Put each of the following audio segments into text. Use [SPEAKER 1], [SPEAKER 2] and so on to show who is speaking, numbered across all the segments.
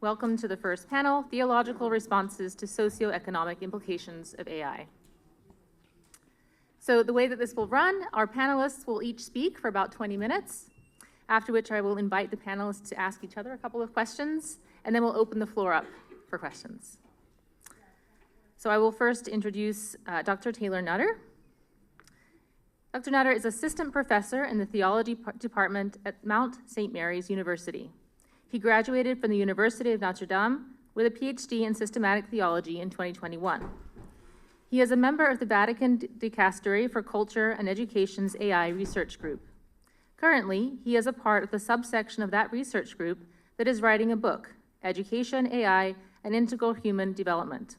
[SPEAKER 1] Welcome to the first panel, Theological Responses to Socioeconomic Implications of AI. So the way that this will run, our panelists will each speak for about 20 minutes, after which I will invite the panelists to ask each other a couple of questions, and then we'll open the floor up for questions. So I will first introduce Dr. Taylor Nutter. Dr. Nutter is assistant professor in the theology department at Mount St. Mary's University. He graduated from the University of Notre Dame with a PhD in systematic theology in 2021. He is a member of the Vatican Dicastery for Culture and Education's AI research group. Currently, he is a part of the subsection of that research group that is writing a book, Education, AI, and Integral Human Development.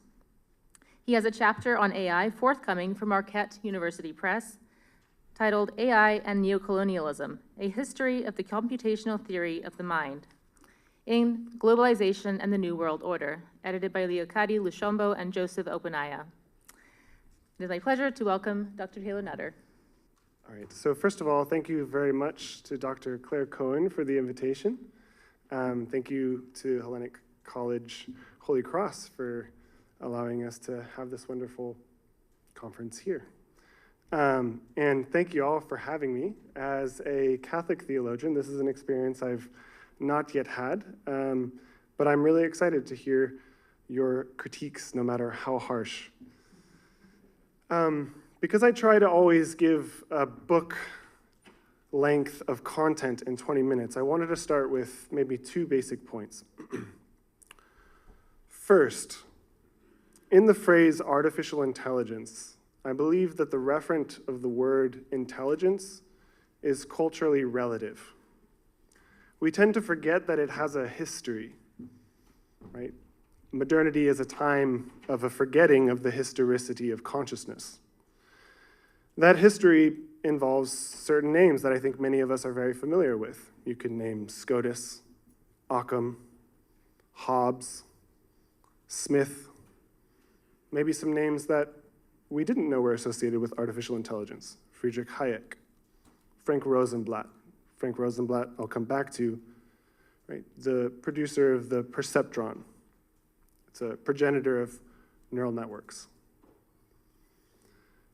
[SPEAKER 1] He has a chapter on AI forthcoming from Marquette University Press, titled AI and Neocolonialism, A History of the Computational Theory of the Mind, in Globalization and the New World Order, edited by Leocadie, Lushombo, and Joseph Ogbonnaya. It is my pleasure to welcome Dr. Taylor Nutter.
[SPEAKER 2] All right, so first of all, thank you very much to Dr. Claire Koen for the invitation. Thank you to Hellenic College Holy Cross for allowing us to have this wonderful conference here. And thank you all for having me. As a Catholic theologian, this is an experience I've not yet had, but I'm really excited to hear your critiques, no matter how harsh. Because I try to always give a book length of content in 20 minutes, I wanted to start with maybe two basic points. First, in the phrase artificial intelligence, I believe that the referent of the word intelligence is culturally relative. We tend to forget that it has a history, right? Modernity is a time of a forgetting of the historicity of consciousness. That history involves certain names that I think many of us are very familiar with. You can name Scotus, Occam, Hobbes, Smith, maybe some names that we didn't know were associated with artificial intelligence. Friedrich Hayek, Frank Rosenblatt. Frank Rosenblatt, I'll come back to, right? The producer of the perceptron. It's a progenitor of neural networks.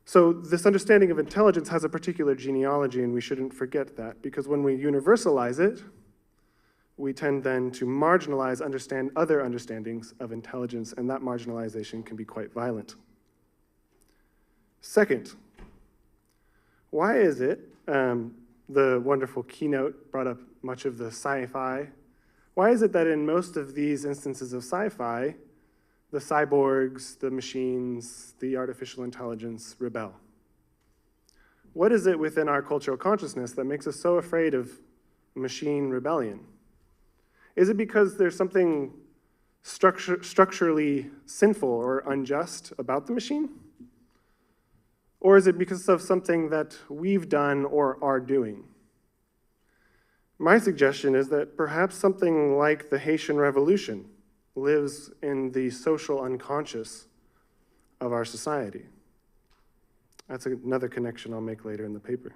[SPEAKER 2] So this understanding of intelligence has a particular genealogy, and we shouldn't forget that, because when we universalize it, we tend then to marginalize other understandings of intelligence, and that marginalization can be quite violent. Second, why is it, the wonderful keynote brought up much of the sci-fi, why is it that in most of these instances of sci-fi, the cyborgs, the machines, the artificial intelligence rebel? What is it within our cultural consciousness that makes us so afraid of machine rebellion? Is it because there's something structurally sinful or unjust about the machine? Or is it because of something that we've done or are doing? My suggestion is that perhaps something like the Haitian Revolution lives in the social unconscious of our society. That's another connection I'll make later in the paper.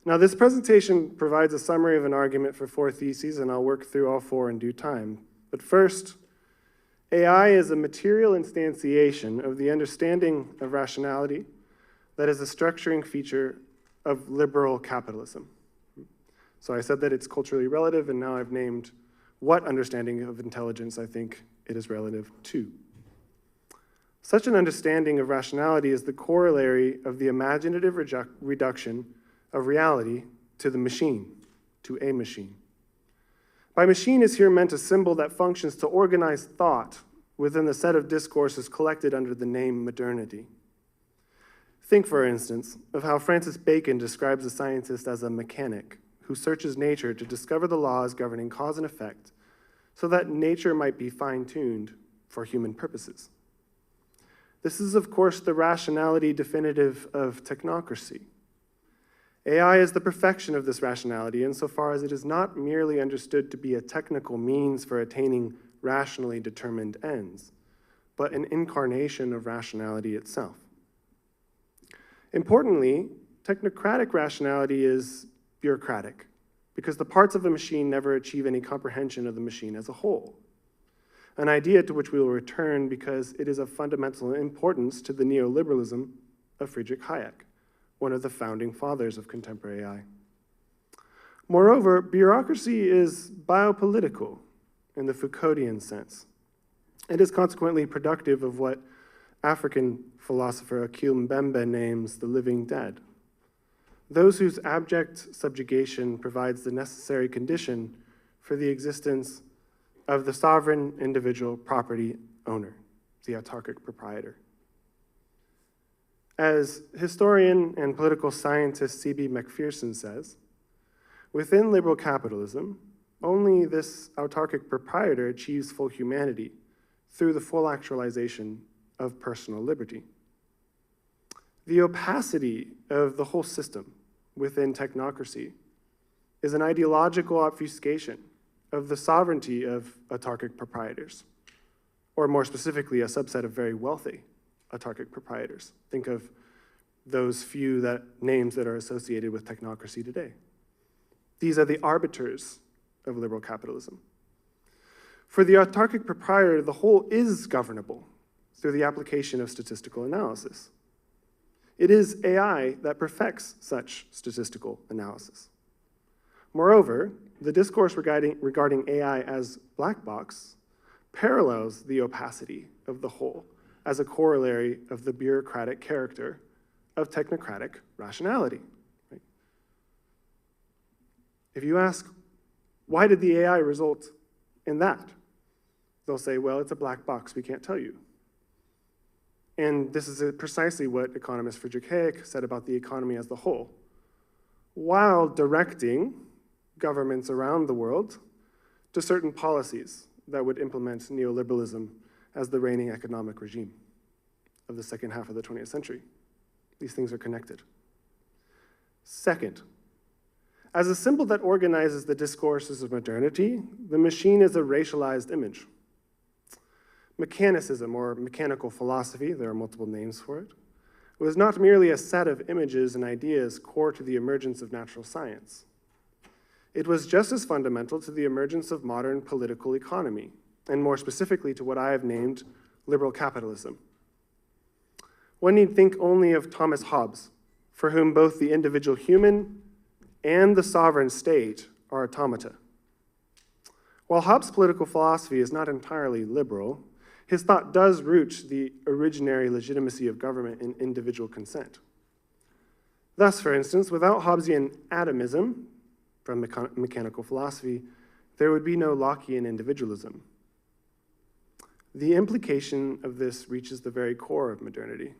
[SPEAKER 2] Now, this presentation provides a summary of an argument for 4 theses, and I'll work through all 4 in due time. But first, AI is a material instantiation of the understanding of rationality that is a structuring feature of liberal capitalism. So I said that it's culturally relative, and now I've named what understanding of intelligence I think it is relative to. Such an understanding of rationality is the corollary of the imaginative reduction of reality to the machine, to a machine. By machine is here meant a symbol that functions to organize thought within the set of discourses collected under the name modernity. Think, for instance, of how Francis Bacon describes a scientist as a mechanic who searches nature to discover the laws governing cause and effect so that nature might be fine-tuned for human purposes. This is, of course, the rationality definitive of technocracy. AI is the perfection of this rationality insofar as it is not merely understood to be a technical means for attaining rationally determined ends, but an incarnation of rationality itself. Importantly, technocratic rationality is bureaucratic. because the parts of a machine never achieve any comprehension of the machine as a whole. An idea to which we will return because it is of fundamental importance to the neoliberalism of Friedrich Hayek, one of the founding fathers of contemporary AI. Moreover, bureaucracy is biopolitical in the Foucauldian sense. It is consequently productive of what African philosopher Akil Mbembe names the living dead, those whose abject subjugation provides the necessary condition for the existence of the sovereign individual property owner, the autarkic proprietor. As historian and political scientist C.B. Macpherson says, within liberal capitalism, only this autarkic proprietor achieves full humanity through the full actualization of personal liberty. The opacity of the whole system within technocracy is an ideological obfuscation of the sovereignty of autarkic proprietors, or more specifically, a subset of very wealthy autarkic proprietors. Think of those few names that are associated with technocracy today. These are the arbiters of liberal capitalism. For the autarkic proprietor, the whole is governable through the application of statistical analysis. It is AI that perfects such statistical analysis. Moreover, the discourse regarding AI as black box parallels the opacity of the whole as a corollary of the bureaucratic character of technocratic rationality. Right? If you ask, why did the AI result in that? They'll say, well, it's a black box, we can't tell you. And this is precisely what economist Friedrich Hayek said about the economy as a whole, while directing governments around the world to certain policies that would implement neoliberalism as the reigning economic regime of the second half of the 20th century. These things are connected. Second, as a symbol that organizes the discourses of modernity, the machine is a racialized image. Mechanicism, or mechanical philosophy, there are multiple names for it, was not merely a set of images and ideas core to the emergence of natural science. It was just as fundamental to the emergence of modern political economy, and more specifically to what I have named liberal capitalism. One need think only of Thomas Hobbes, for whom both the individual human and the sovereign state are automata. While Hobbes' political philosophy is not entirely liberal, his thought does root the originary legitimacy of government in individual consent. Thus, for instance, without Hobbesian atomism, from mechanical philosophy, there would be no Lockean individualism. The implication of this reaches the very core of modernity.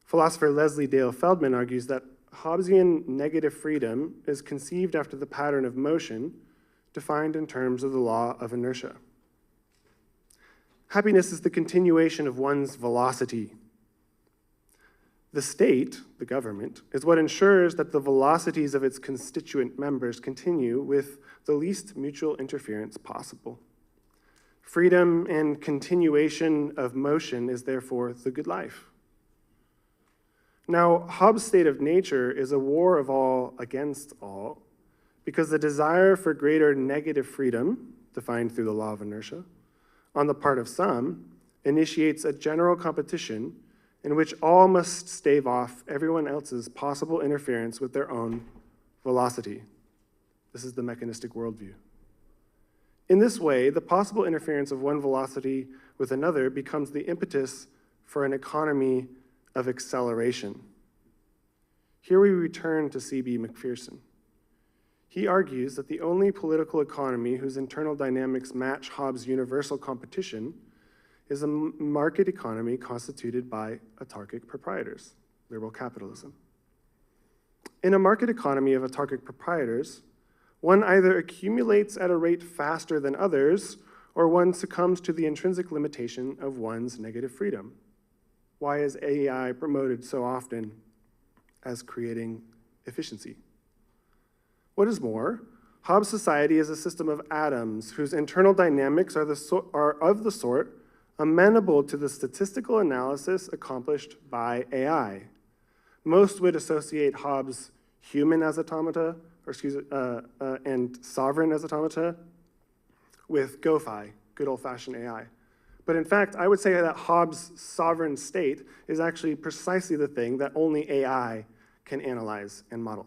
[SPEAKER 2] Philosopher Leslie Dale Feldman argues that Hobbesian negative freedom is conceived after the pattern of motion defined in terms of the law of inertia. Happiness is the continuation of one's velocity. The state, the government, is what ensures that the velocities of its constituent members continue with the least mutual interference possible. Freedom and continuation of motion is therefore the good life. Now, Hobbes' state of nature is a war of all against all, because the desire for greater negative freedom, defined through the law of inertia, on the part of some, initiates a general competition in which all must stave off everyone else's possible interference with their own velocity. This is the mechanistic worldview. In this way, the possible interference of one velocity with another becomes the impetus for an economy of acceleration. Here we return to C.B. Macpherson. He argues that the only political economy whose internal dynamics match Hobbes' universal competition is a market economy constituted by autarkic proprietors, liberal capitalism. In a market economy of autarkic proprietors, one either accumulates at a rate faster than others, or one succumbs to the intrinsic limitation of one's negative freedom. Why is AI promoted so often as creating efficiency? What is more, Hobbes' society is a system of atoms whose internal dynamics are of the sort amenable to the statistical analysis accomplished by AI. Most would associate Hobbes' human as automata and sovereign as automata with GoFi, good old-fashioned AI. But in fact, I would say that Hobbes' sovereign state is actually precisely the thing that only AI can analyze and model.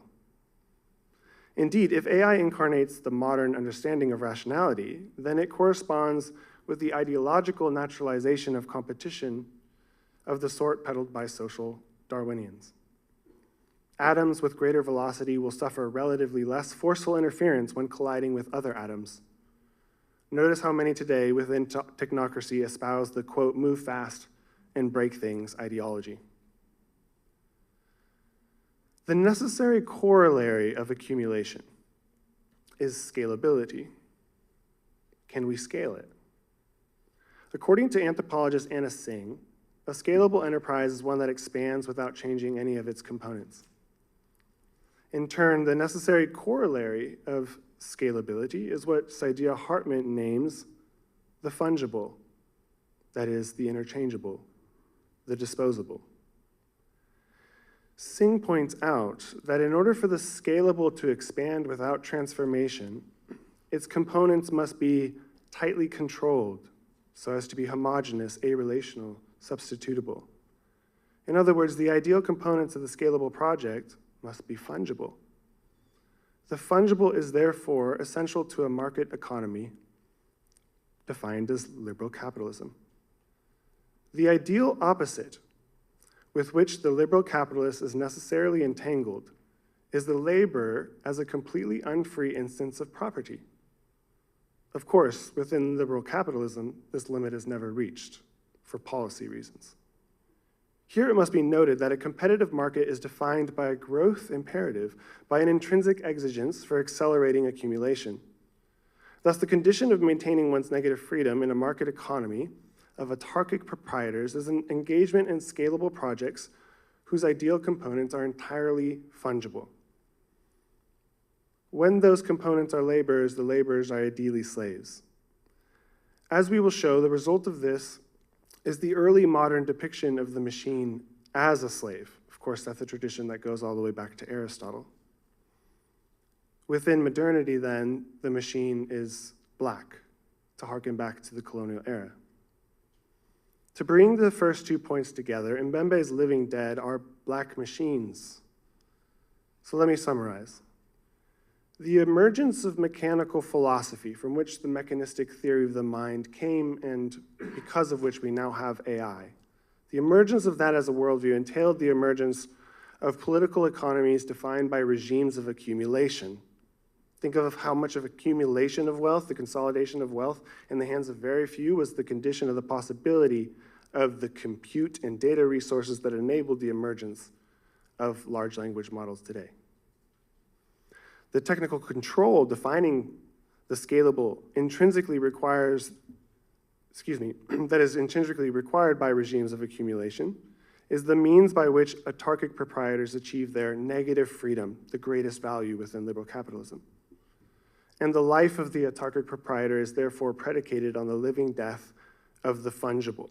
[SPEAKER 2] Indeed, if AI incarnates the modern understanding of rationality, then it corresponds with the ideological naturalization of competition of the sort peddled by social Darwinians. Atoms with greater velocity will suffer relatively less forceful interference when colliding with other atoms. Notice how many today within technocracy espouse the, quote, move fast and break things ideology. The necessary corollary of accumulation is scalability. Can we scale it? According to anthropologist Anna Singh, a scalable enterprise is one that expands without changing any of its components. In turn, the necessary corollary of scalability is what Saidiya Hartman names the fungible, that is, the interchangeable, the disposable. Singh points out that in order for the scalable to expand without transformation, its components must be tightly controlled so as to be homogeneous, arelational, substitutable. In other words, the ideal components of the scalable project must be fungible. The fungible is therefore essential to a market economy defined as liberal capitalism. The ideal opposite with which the liberal capitalist is necessarily entangled is the laborer as a completely unfree instance of property. Of course, within liberal capitalism, this limit is never reached for policy reasons. Here it must be noted that a competitive market is defined by a growth imperative, by an intrinsic exigence for accelerating accumulation. Thus, the condition of maintaining one's negative freedom in a market economy of autarkic proprietors is an engagement in scalable projects whose ideal components are entirely fungible. When those components are laborers, the laborers are ideally slaves. As we will show, the result of this is the early modern depiction of the machine as a slave. Of course, that's a tradition that goes all the way back to Aristotle. Within modernity, then, the machine is black, to harken back to the colonial era. To bring the first 2 points together, Mbembe's living dead are black machines. So let me summarize. The emergence of mechanical philosophy, from which the mechanistic theory of the mind came and because of which we now have AI, the emergence of that as a worldview entailed the emergence of political economies defined by regimes of accumulation. Think of how much of accumulation of wealth, the consolidation of wealth in the hands of very few was the condition of the possibility of the compute and data resources that enabled the emergence of large language models today. The technical control defining the scalable intrinsically requires, that is intrinsically required by regimes of accumulation, is the means by which autarkic proprietors achieve their negative freedom, the greatest value within liberal capitalism. And the life of the autarkic proprietor is therefore predicated on the living death of the fungible.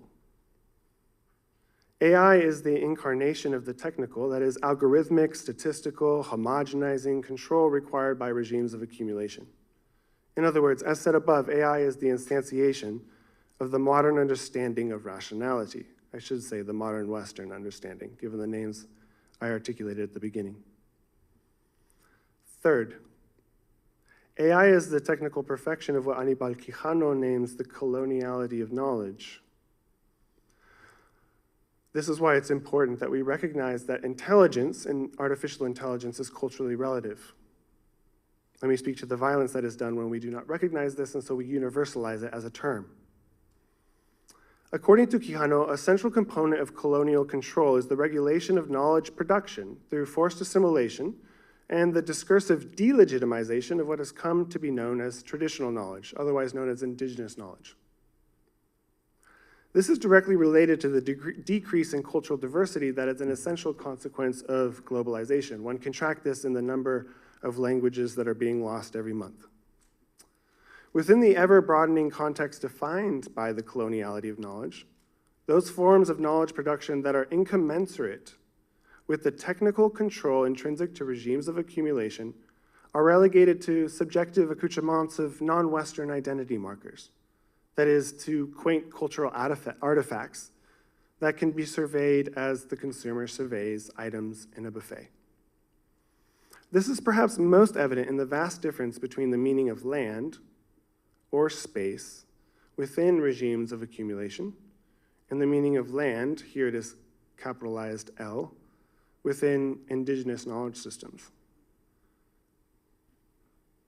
[SPEAKER 2] AI is the incarnation of the technical, that is algorithmic, statistical, homogenizing control required by regimes of accumulation. In other words, as said above, AI is the instantiation of the modern understanding of rationality. I should say the modern Western understanding, given the names I articulated at the beginning. Third, AI is the technical perfection of what Aníbal Quijano names the coloniality of knowledge. This is why it's important that we recognize that intelligence and artificial intelligence is culturally relative. Let me speak to the violence that is done when we do not recognize this, and so we universalize it as a term. According to Quijano, a central component of colonial control is the regulation of knowledge production through forced assimilation and the discursive delegitimization of what has come to be known as traditional knowledge, otherwise known as indigenous knowledge. This is directly related to the decrease in cultural diversity that is an essential consequence of globalization. One can track this in the number of languages that are being lost every month. Within the ever-broadening context defined by the coloniality of knowledge, those forms of knowledge production that are incommensurate with the technical control intrinsic to regimes of accumulation are relegated to subjective accoutrements of non-Western identity markers, that is, to quaint cultural artifacts that can be surveyed as the consumer surveys items in a buffet. This is perhaps most evident in the vast difference between the meaning of land or space within regimes of accumulation and the meaning of land, here it is capitalized L, within indigenous knowledge systems.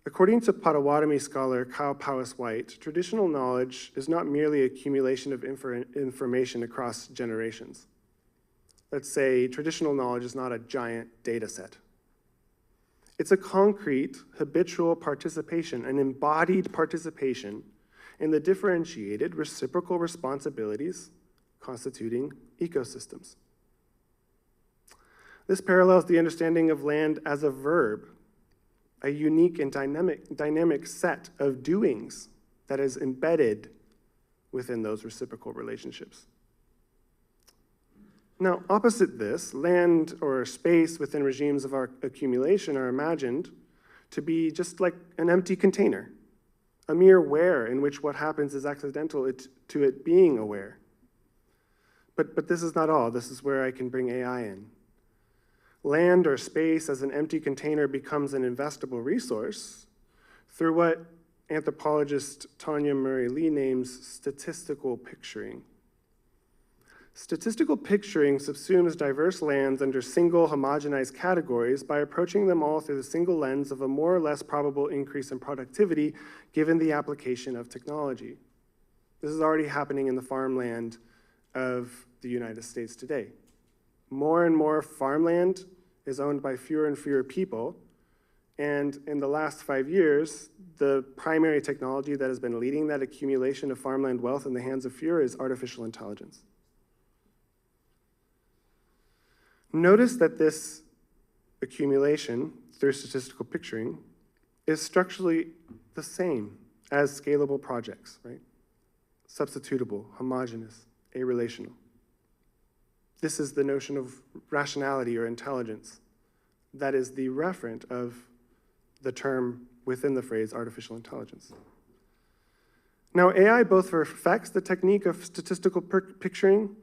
[SPEAKER 2] According to Potawatomi scholar Kyle Powys-White, traditional knowledge is not merely accumulation of information across generations. Let's say traditional knowledge is not a giant data set. It's a concrete, habitual participation, an embodied participation in the differentiated reciprocal responsibilities constituting ecosystems. This parallels the understanding of land as a verb, a unique and dynamic set of doings that is embedded within those reciprocal relationships. Now, opposite this, land or space within regimes of our accumulation are imagined to be just like an empty container, a mere where in which what happens is accidental to it being aware. But this is not all. This is where I can bring AI in. Land or space as an empty container becomes an investable resource through what anthropologist Tanya Murray Lee names statistical picturing. Statistical picturing subsumes diverse lands under single homogenized categories by approaching them all through the single lens of a more or less probable increase in productivity given the application of technology. This is already happening in the farmland of the United States today. More and more farmland is owned by fewer and fewer people, and in the last 5 years, the primary technology that has been leading that accumulation of farmland wealth in the hands of fewer is artificial intelligence. Notice that this accumulation through statistical picturing is structurally the same as scalable projects, right? Substitutable, homogeneous, arelational. This is the notion of rationality or intelligence. That is the referent of the term within the phrase artificial intelligence. Now, AI both perfects the technique of statistical picturing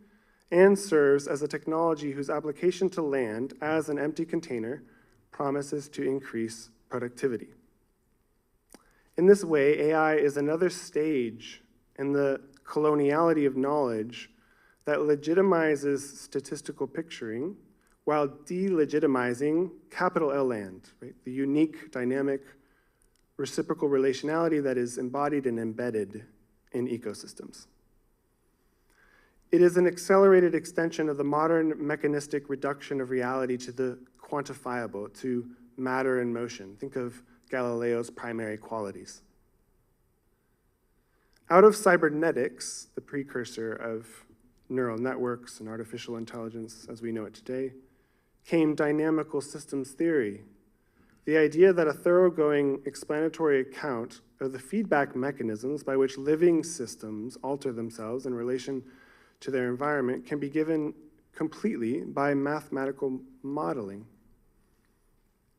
[SPEAKER 2] and serves as a technology whose application to land as an empty container promises to increase productivity. In this way, AI is another stage in the coloniality of knowledge that legitimizes statistical picturing while delegitimizing capital L land, right? The unique, dynamic, reciprocal relationality that is embodied and embedded in ecosystems. It is an accelerated extension of the modern mechanistic reduction of reality to the quantifiable, to matter and motion. Think of Galileo's primary qualities. Out of cybernetics, the precursor of neural networks and artificial intelligence as we know it today, came dynamical systems theory, the idea that a thoroughgoing explanatory account of the feedback mechanisms by which living systems alter themselves in relation to their environment can be given completely by mathematical modeling.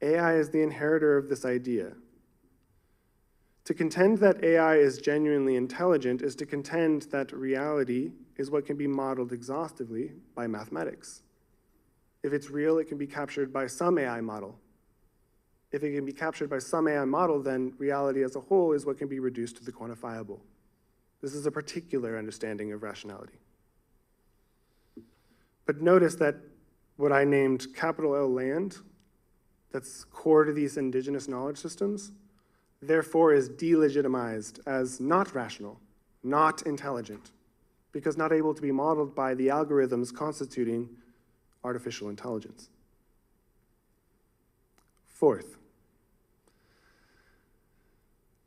[SPEAKER 2] AI is the inheritor of this idea. To contend that AI is genuinely intelligent is to contend that reality is what can be modeled exhaustively by mathematics. If it's real, it can be captured by some AI model. If it can be captured by some AI model, then reality as a whole is what can be reduced to the quantifiable. This is a particular understanding of rationality. But notice that what I named capital L land, that's core to these indigenous knowledge systems, therefore is delegitimized as not rational, not intelligent, because not able to be modeled by the algorithms constituting artificial intelligence. Fourth,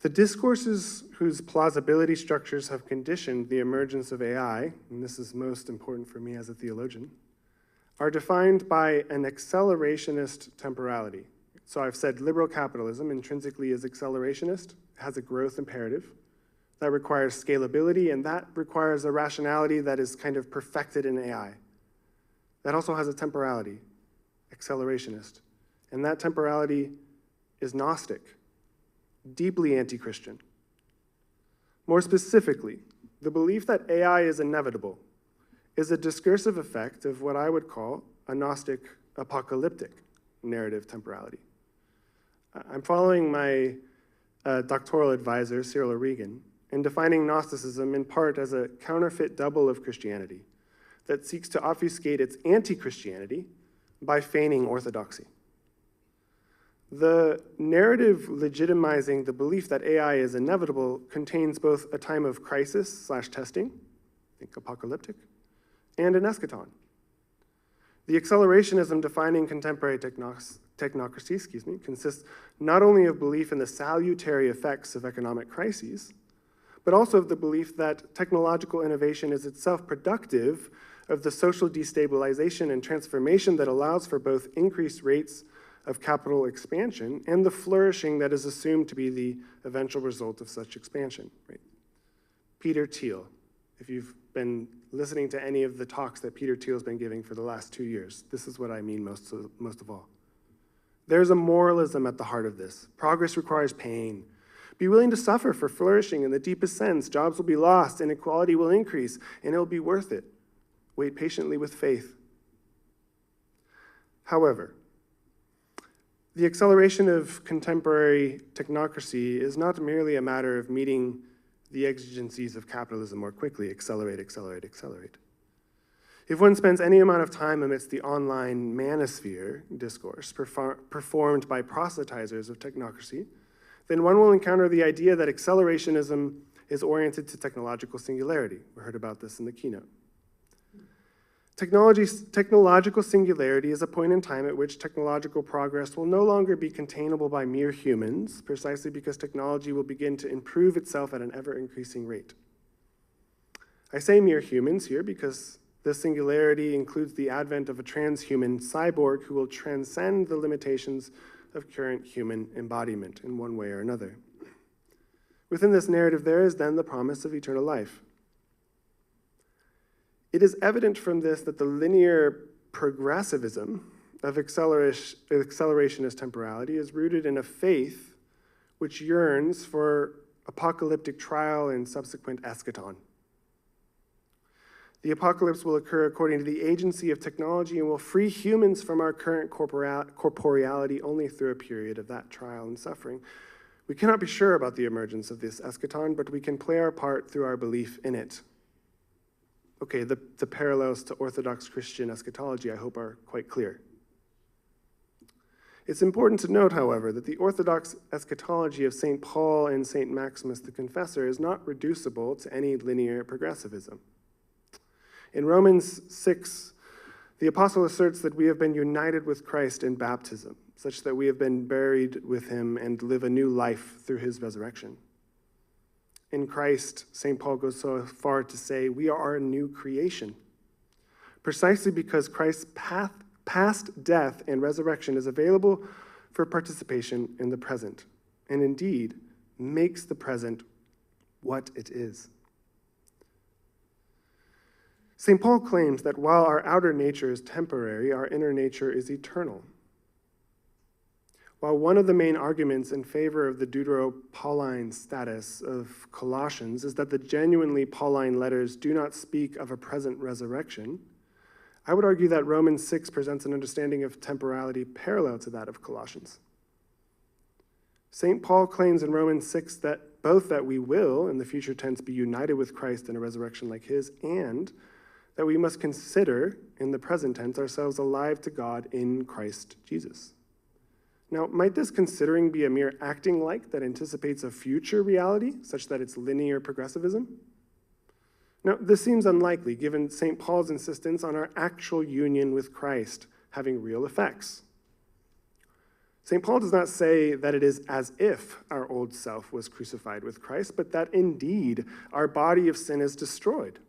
[SPEAKER 2] the discourses whose plausibility structures have conditioned the emergence of AI, and this is most important for me as a theologian, are defined by an accelerationist temporality. So I've said liberal capitalism intrinsically is accelerationist, has a growth imperative that requires scalability, and that requires a rationality that is kind of perfected in AI. That also has a temporality, accelerationist, and that temporality is Gnostic, deeply anti-Christian. More specifically, the belief that AI is inevitable is a discursive effect of what I would call a Gnostic apocalyptic narrative temporality. I'm following my doctoral advisor, Cyril O'Regan, in defining Gnosticism in part as a counterfeit double of Christianity that seeks to obfuscate its anti-Christianity by feigning orthodoxy. The narrative legitimizing the belief that AI is inevitable contains both a time of crisis/testing, think apocalyptic, and an eschaton. The accelerationism defining contemporary technocracy, consists not only of belief in the salutary effects of economic crises, but also of the belief that technological innovation is itself productive of the social destabilization and transformation that allows for both increased rates of capital expansion and the flourishing that is assumed to be the eventual result of such expansion. Right? Peter Thiel, if you've been listening to any of the talks that Peter Thiel's been giving for the last 2 years, this is what I mean most of all. There's a moralism at the heart of this. Progress requires pain. Be willing to suffer for flourishing in the deepest sense. Jobs will be lost, inequality will increase, and it'll be worth it. Wait patiently with faith. However, the acceleration of contemporary technocracy is not merely a matter of meeting the exigencies of capitalism more quickly, accelerate. If one spends any amount of time amidst the online manosphere discourse performed by proselytizers of technocracy, then one will encounter the idea that accelerationism is oriented to technological singularity. We heard about this in the keynote. Technological singularity is a point in time at which technological progress will no longer be containable by mere humans, precisely because technology will begin to improve itself at an ever-increasing rate. I say mere humans here because this singularity includes the advent of a transhuman cyborg who will transcend the limitations of current human embodiment in one way or another. Within this narrative, there is then the promise of eternal life. It is evident from this that the linear progressivism of accelerationist temporality is rooted in a faith which yearns for apocalyptic trial and subsequent eschaton. The apocalypse will occur according to the agency of technology and will free humans from our current corporeality only through a period of that trial and suffering. We cannot be sure about the emergence of this eschaton, but we can play our part through our belief in it. Okay, the parallels to Orthodox Christian eschatology, I hope, are quite clear. It's important to note, however, that the Orthodox eschatology of St. Paul and St. Maximus the Confessor is not reducible to any linear progressivism. In Romans 6, the apostle asserts that we have been united with Christ in baptism, such that we have been buried with him and live a new life through his resurrection. In Christ, St. Paul goes so far to say we are a new creation, precisely because Christ's past death and resurrection is available for participation in the present, and indeed makes the present what it is. St. Paul claims that while our outer nature is temporary, our inner nature is eternal. While one of the main arguments in favor of the Deutero-Pauline status of Colossians is that the genuinely Pauline letters do not speak of a present resurrection, I would argue that Romans 6 presents an understanding of temporality parallel to that of Colossians. St. Paul claims in Romans 6 that both that we will, in the future tense, be united with Christ in a resurrection like his, and that we must consider, in the present tense, ourselves alive to God in Christ Jesus. Now, might this considering be a mere acting like that anticipates a future reality, such that it's linear progressivism? Now, this seems unlikely, given St. Paul's insistence on our actual union with Christ having real effects. St. Paul does not say that it is as if our old self was crucified with Christ, but that indeed our body of sin is destroyed,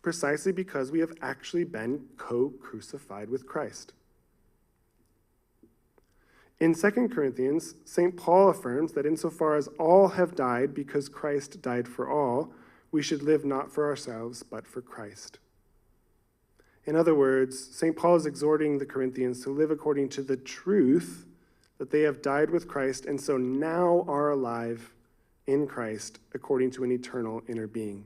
[SPEAKER 2] precisely because we have actually been co-crucified with Christ. In 2 Corinthians, St. Paul affirms that insofar as all have died because Christ died for all, we should live not for ourselves, but for Christ. In other words, St. Paul is exhorting the Corinthians to live according to the truth that they have died with Christ and so now are alive in Christ according to an eternal inner being.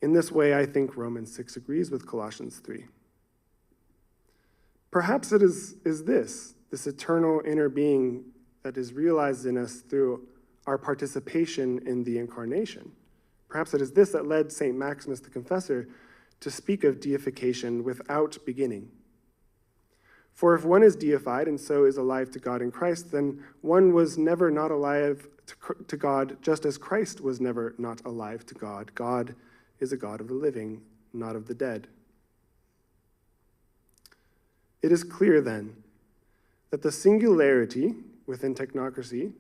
[SPEAKER 2] In this way, I think Romans 6 agrees with Colossians 3. Perhaps it is this eternal inner being that is realized in us through our participation in the incarnation. Perhaps it is this that led St. Maximus the Confessor to speak of deification without beginning. For if one is deified and so is alive to God in Christ, then one was never not alive to God, just as Christ was never not alive to God. God is a God of the living, not of the dead. It is clear then that the singularity within technocracy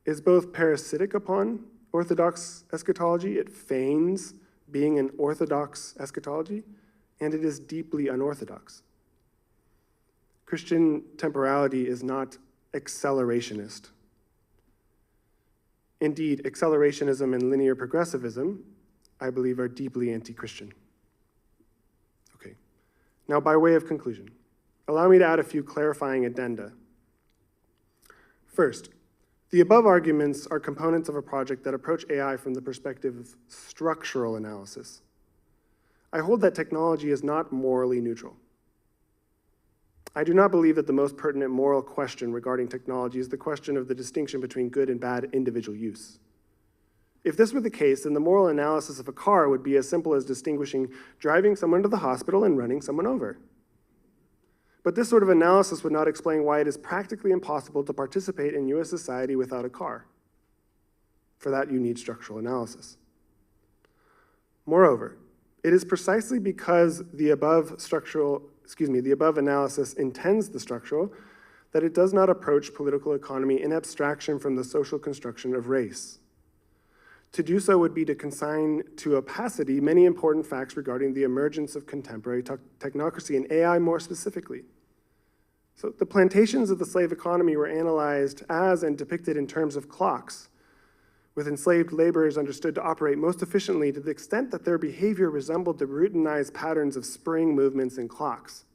[SPEAKER 2] is both parasitic upon Orthodox eschatology, it feigns being an Orthodox eschatology, and it is deeply unorthodox. Christian temporality is not accelerationist. Indeed, accelerationism and linear progressivism, I believe, are deeply anti-Christian. Okay, now by way of conclusion, allow me to add a few clarifying addenda. First, the above arguments are components of a project that approach AI from the perspective of structural analysis. I hold that technology is not morally neutral. I do not believe that the most pertinent moral question regarding technology is the question of the distinction between good and bad individual use. If this were the case, then the moral analysis of a car would be as simple as distinguishing driving someone to the hospital and running someone over. But this sort of analysis would not explain why it is practically impossible to participate in US society without a car. For that, you need structural analysis. Moreover, it is precisely because the above analysis intends the structural that it does not approach political economy in abstraction from the social construction of race. To do so would be to consign to opacity many important facts regarding the emergence of contemporary technocracy and AI more specifically. So the plantations of the slave economy were analyzed as and depicted in terms of clocks, with enslaved laborers understood to operate most efficiently to the extent that their behavior resembled the routinized patterns of spring movements in clocks.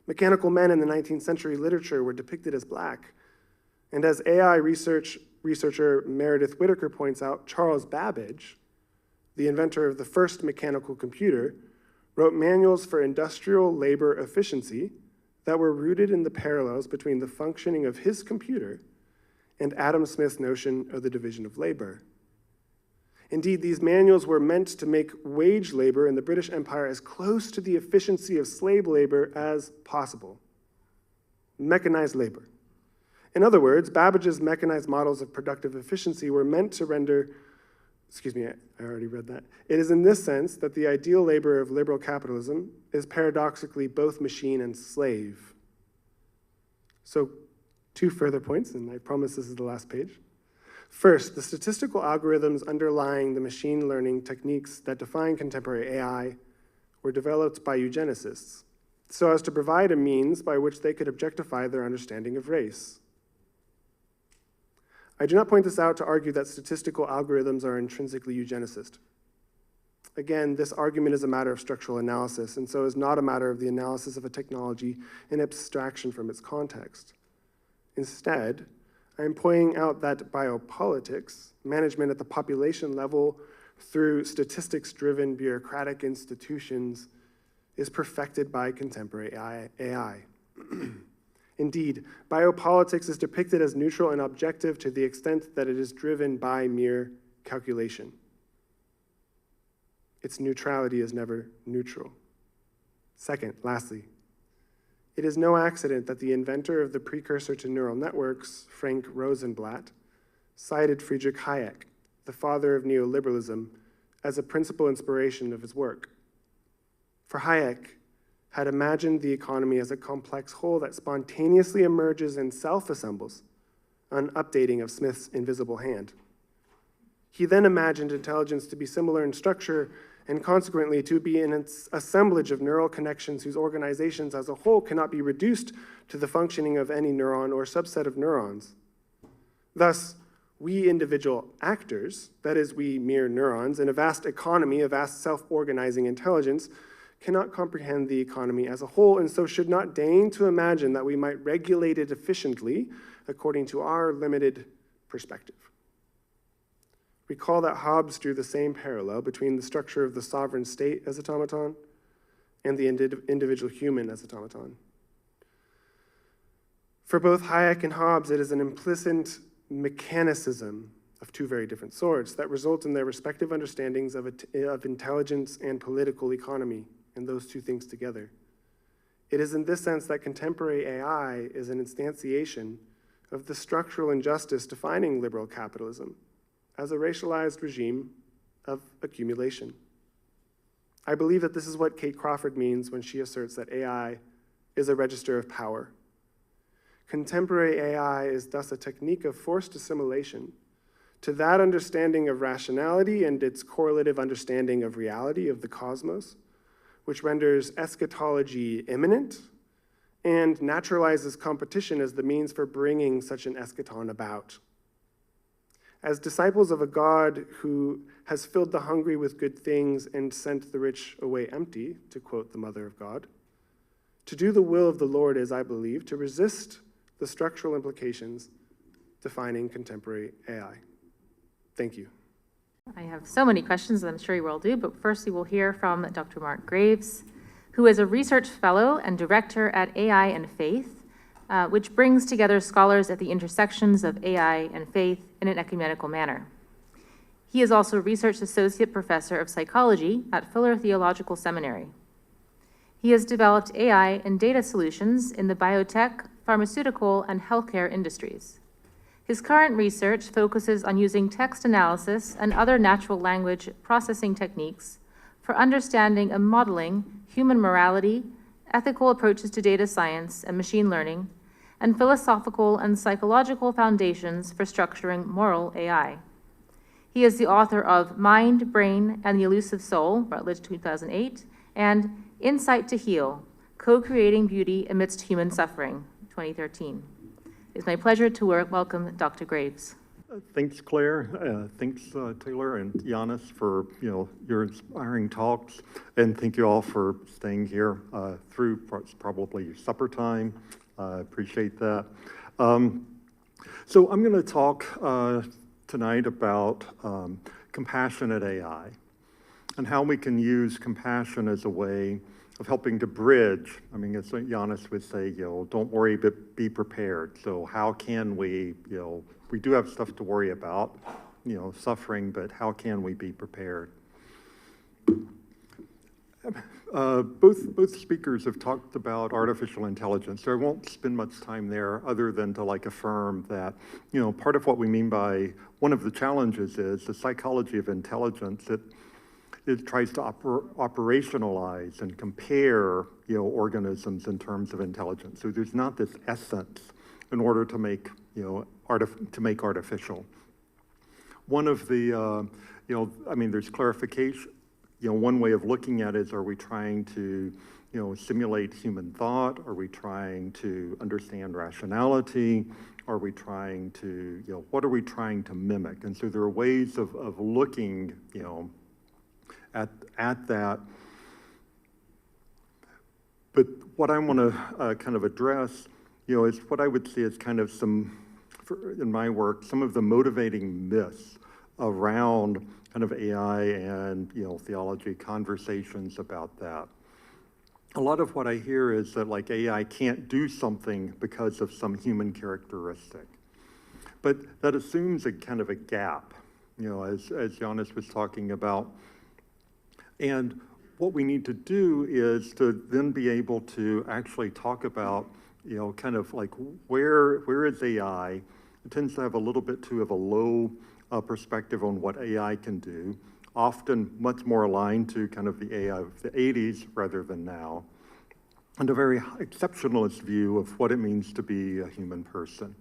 [SPEAKER 2] Mechanical men in the 19th century literature were depicted as black, and as AI researcher Meredith Whittaker points out, Charles Babbage, the inventor of the first mechanical computer, wrote manuals for industrial labor efficiency that were rooted in the parallels between the functioning of his computer and Adam Smith's notion of the division of labor. Indeed, these manuals were meant to make wage labor in the British Empire as close to the efficiency of slave labor as possible. Mechanized labor. In other words, Babbage's mechanized models of productive efficiency were meant to render, I already read that. It is in this sense that the ideal labor of liberal capitalism is paradoxically both machine and slave. So, 2 further points, and I promise this is the last page. First, the statistical algorithms underlying the machine learning techniques that define contemporary AI were developed by eugenicists, so as to provide a means by which they could objectify their understanding of race. I do not point this out to argue that statistical algorithms are intrinsically eugenicist. Again, this argument is a matter of structural analysis, and so is not a matter of the analysis of a technology in abstraction from its context. Instead, I am pointing out that biopolitics, management at the population level through statistics-driven bureaucratic institutions, is perfected by contemporary AI. Indeed, biopolitics is depicted as neutral and objective to the extent that it is driven by mere calculation. Its neutrality is never neutral. Second, lastly, it is no accident that the inventor of the precursor to neural networks, Frank Rosenblatt, cited Friedrich Hayek, the father of neoliberalism, as a principal inspiration of his work. For Hayek had imagined the economy as a complex whole that spontaneously emerges and self-assembles, an updating of Smith's invisible hand. He then imagined intelligence to be similar in structure and consequently to be an assemblage of neural connections whose organizations as a whole cannot be reduced to the functioning of any neuron or subset of neurons. Thus, we individual actors, that is, we mere neurons, in a vast economy, a vast self-organizing intelligence, cannot comprehend the economy as a whole, and so should not deign to imagine that we might regulate it efficiently according to our limited perspective. Recall that Hobbes drew the same parallel between the structure of the sovereign state as automaton and the individual human as automaton. For both Hayek and Hobbes, it is an implicit mechanicism of two very different sorts that result in their respective understandings of intelligence and political economy, and those two things together. It is in this sense that contemporary AI is an instantiation of the structural injustice defining liberal capitalism as a racialized regime of accumulation. I believe that this is what Kate Crawford means when she asserts that AI is a register of power. Contemporary AI is thus a technique of forced assimilation to that understanding of rationality and its correlative understanding of reality of the cosmos, which renders eschatology imminent and naturalizes competition as the means for bringing such an eschaton about. As disciples of a God who has filled the hungry with good things and sent the rich away empty, to quote the Mother of God, to do the will of the Lord is, I believe, to resist the structural implications defining contemporary AI. Thank you.
[SPEAKER 1] I have so many questions, as I'm sure you will do, but first we will hear from Dr. Mark Graves, who is a research fellow and director at AI and Faith, which brings together scholars at the intersections of AI and faith in an ecumenical manner. He is also a research associate professor of psychology at Fuller Theological Seminary. He has developed AI and data solutions in the biotech, pharmaceutical, and healthcare industries. His current research focuses on using text analysis and other natural language processing techniques for understanding and modeling human morality, ethical approaches to data science and machine learning, and philosophical and psychological foundations for structuring moral AI. He is the author of Mind, Brain, and the Elusive Soul, Routledge 2008, and Insight to Heal, Co-Creating Beauty Amidst Human Suffering, 2013. It's my pleasure to welcome Dr. Graves.
[SPEAKER 3] Thanks, Claire. Thanks, Taylor and Giannis, for your inspiring talks, and thank you all for staying here through probably supper time. Appreciate that. So I'm going to talk tonight about compassionate AI and how we can use compassion as a way of helping to bridge. I mean, as Giannis would say, don't worry, but be prepared. So how can we, we do have stuff to worry about, suffering, but how can we be prepared? Both speakers have talked about artificial intelligence, so I won't spend much time there other than to affirm that, part of what we mean by one of the challenges is the psychology of intelligence. It tries to operationalize and compare, organisms in terms of intelligence. So there's not this essence in order to make, artificial. One of the, there's clarification. One way of looking at it is, are we trying to, simulate human thought? Are we trying to understand rationality? Are we trying to, what are we trying to mimic? And so there are ways of looking, at that. But what I want to kind of address, is what I would see as kind of in my work, some of the motivating myths around kind of AI and theology, conversations about that. A lot of what I hear is that AI can't do something because of some human characteristic. But that assumes a kind of a gap, as Giannis was talking about. And what we need to do is to then be able to actually talk about, kind of where is AI? It tends to have a little bit too of a low perspective on what AI can do, often much more aligned to kind of the AI of the 80s rather than now, and a very exceptionalist view of what it means to be a human person.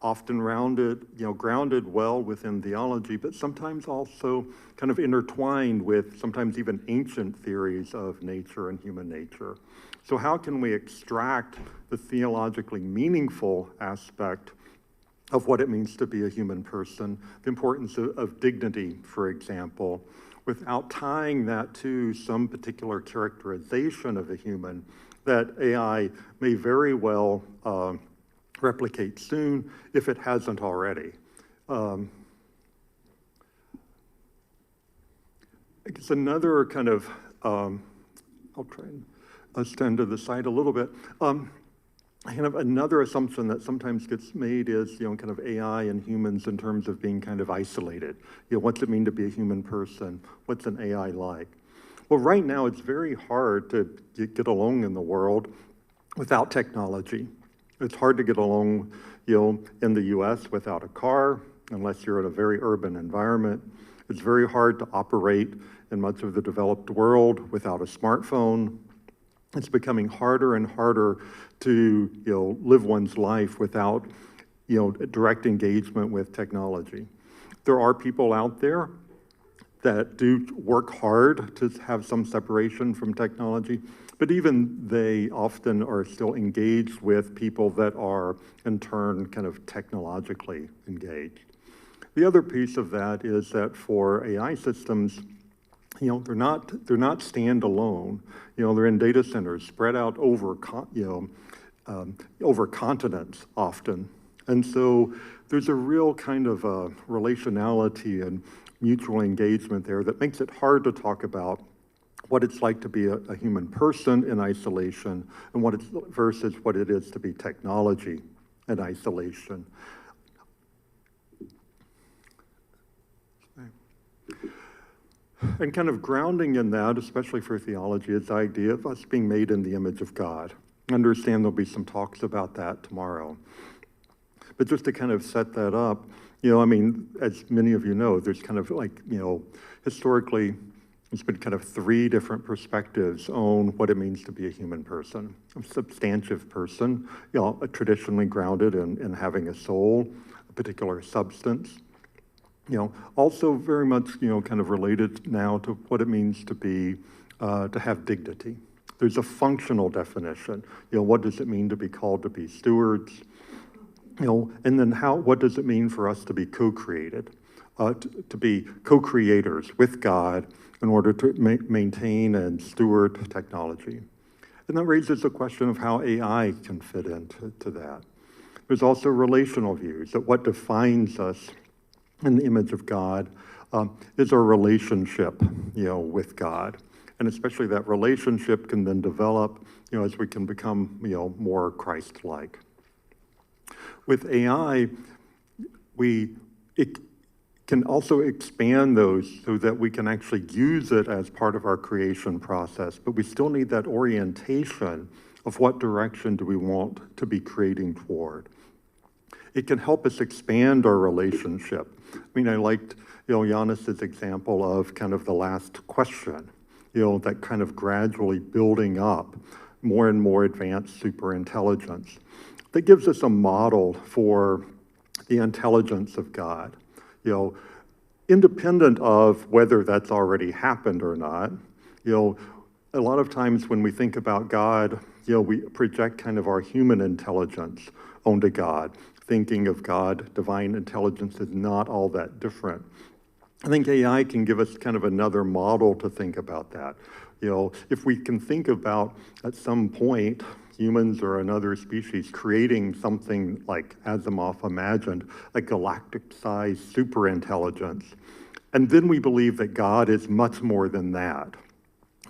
[SPEAKER 3] Often grounded well within theology, but sometimes also kind of intertwined with sometimes even ancient theories of nature and human nature. So how can we extract the theologically meaningful aspect of what it means to be a human person, the importance of dignity, for example, without tying that to some particular characterization of a human that AI may very well replicate soon if it hasn't already. I guess another kind of, I'll try and stand to the side a little bit. Kind of another assumption that sometimes gets made is, kind of AI and humans in terms of being kind of isolated. What's it mean to be a human person? What's an AI like? Well, right now it's very hard to get along in the world without technology. It's hard to get along, in the US without a car, unless you're in a very urban environment. It's very hard to operate in much of the developed world without a smartphone. It's becoming harder and harder to live one's life without direct engagement with technology. There are people out there that do work hard to have some separation from technology, but even they often are still engaged with people that are in turn kind of technologically engaged. The other piece of that is that for AI systems, they're not standalone. They're in data centers spread out over continents often, and so there's a real kind of relationality and mutual engagement there that makes it hard to talk about what it's like to be a human person in isolation and what it's versus what it is to be technology in isolation. And kind of grounding in that, especially for theology, is the idea of us being made in the image of God. I understand there'll be some talks about that tomorrow. But just to kind of set that up, as many of you know, there's kind of like, historically, there's been kind of three different perspectives on what it means to be a human person. A substantive person, traditionally grounded in having a soul, a particular substance. Also very much, kind of related now to what it means to be, to have dignity. There's a functional definition. What does it mean to be called to be stewards? And then what does it mean for us to be co-created, to be co-creators with God in order to maintain and steward technology? And that raises the question of how AI can fit into that. There's also relational views that what defines us in the image of God is our relationship, with God. And especially that relationship can then develop, as we can become, more Christ-like. With AI, it can also expand those so that we can actually use it as part of our creation process, but we still need that orientation of what direction do we want to be creating toward. It can help us expand our relationship. I liked, Yannis's example of kind of the last question, that kind of gradually building up more and more advanced superintelligence. That gives us a model for the intelligence of God, independent of whether that's already happened or not. A lot of times when we think about God, we project kind of our human intelligence onto God. Thinking of God, divine intelligence is not all that different. I think AI can give us kind of another model to think about that. If we can think about at some point humans or another species creating something like Asimov imagined, a galactic-sized superintelligence, and then we believe that God is much more than that.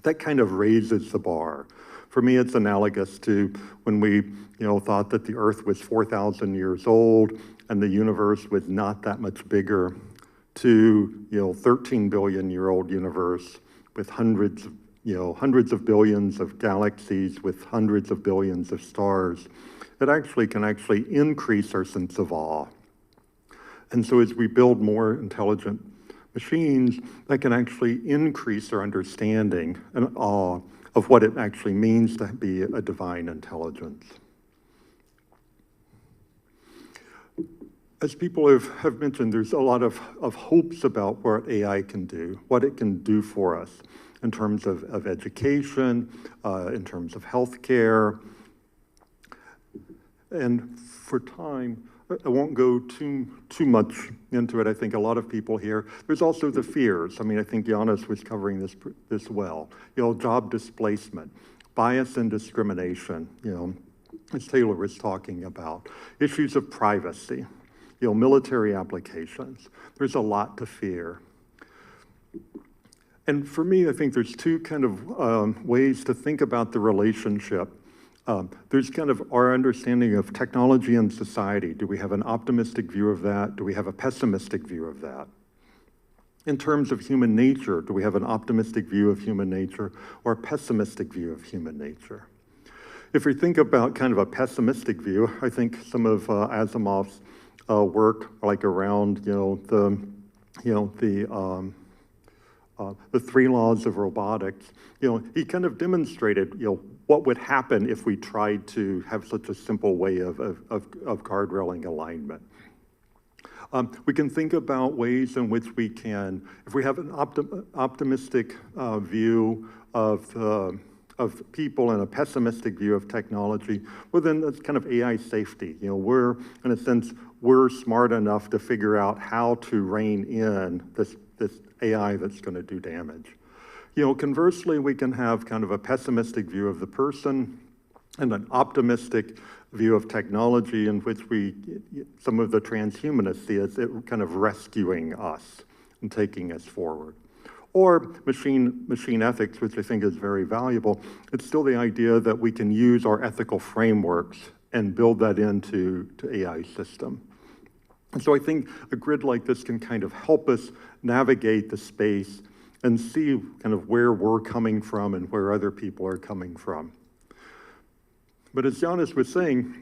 [SPEAKER 3] That kind of raises the bar. For me, it's analogous to when we, thought that the Earth was 4,000 years old and the universe was not that much bigger, to 13 billion-year-old universe with hundreds of billions of galaxies with hundreds of billions of stars. It can actually increase our sense of awe. And so as we build more intelligent machines, that can actually increase our understanding and awe of what it actually means to be a divine intelligence. As people have mentioned, there's a lot of hopes about what AI can do, what it can do for us in terms of education, in terms of healthcare. And for time, I won't go too much into it. I think a lot of people here. There's also the fears. I mean, I think Giannis was covering this well. Job displacement, bias and discrimination, as Taylor was talking about, issues of privacy, military applications. There's a lot to fear. And for me, I think there's two kind of ways to think about the relationship. There's kind of our understanding of technology and society. Do we have an optimistic view of that? Do we have a pessimistic view of that? In terms of human nature, do we have an optimistic view of human nature or a pessimistic view of human nature? If we think about kind of a pessimistic view, I think some of Asimov's work, like around the 3 laws of robotics, he kind of demonstrated what would happen if we tried to have such a simple way of guardrailing alignment. We can think about ways in which we can, if we have an optimistic view of people and a pessimistic view of technology, well then that's kind of AI safety. We're, in a sense, we're smart enough to figure out how to rein in this AI that's going to do damage. Conversely, we can have kind of a pessimistic view of the person and an optimistic view of technology in which some of the transhumanists see as it kind of rescuing us and taking us forward. Or machine ethics, which I think is very valuable. It's still the idea that we can use our ethical frameworks and build that into AI system. And so I think a grid like this can kind of help us navigate the space and see kind of where we're coming from and where other people are coming from. But as Giannis was saying,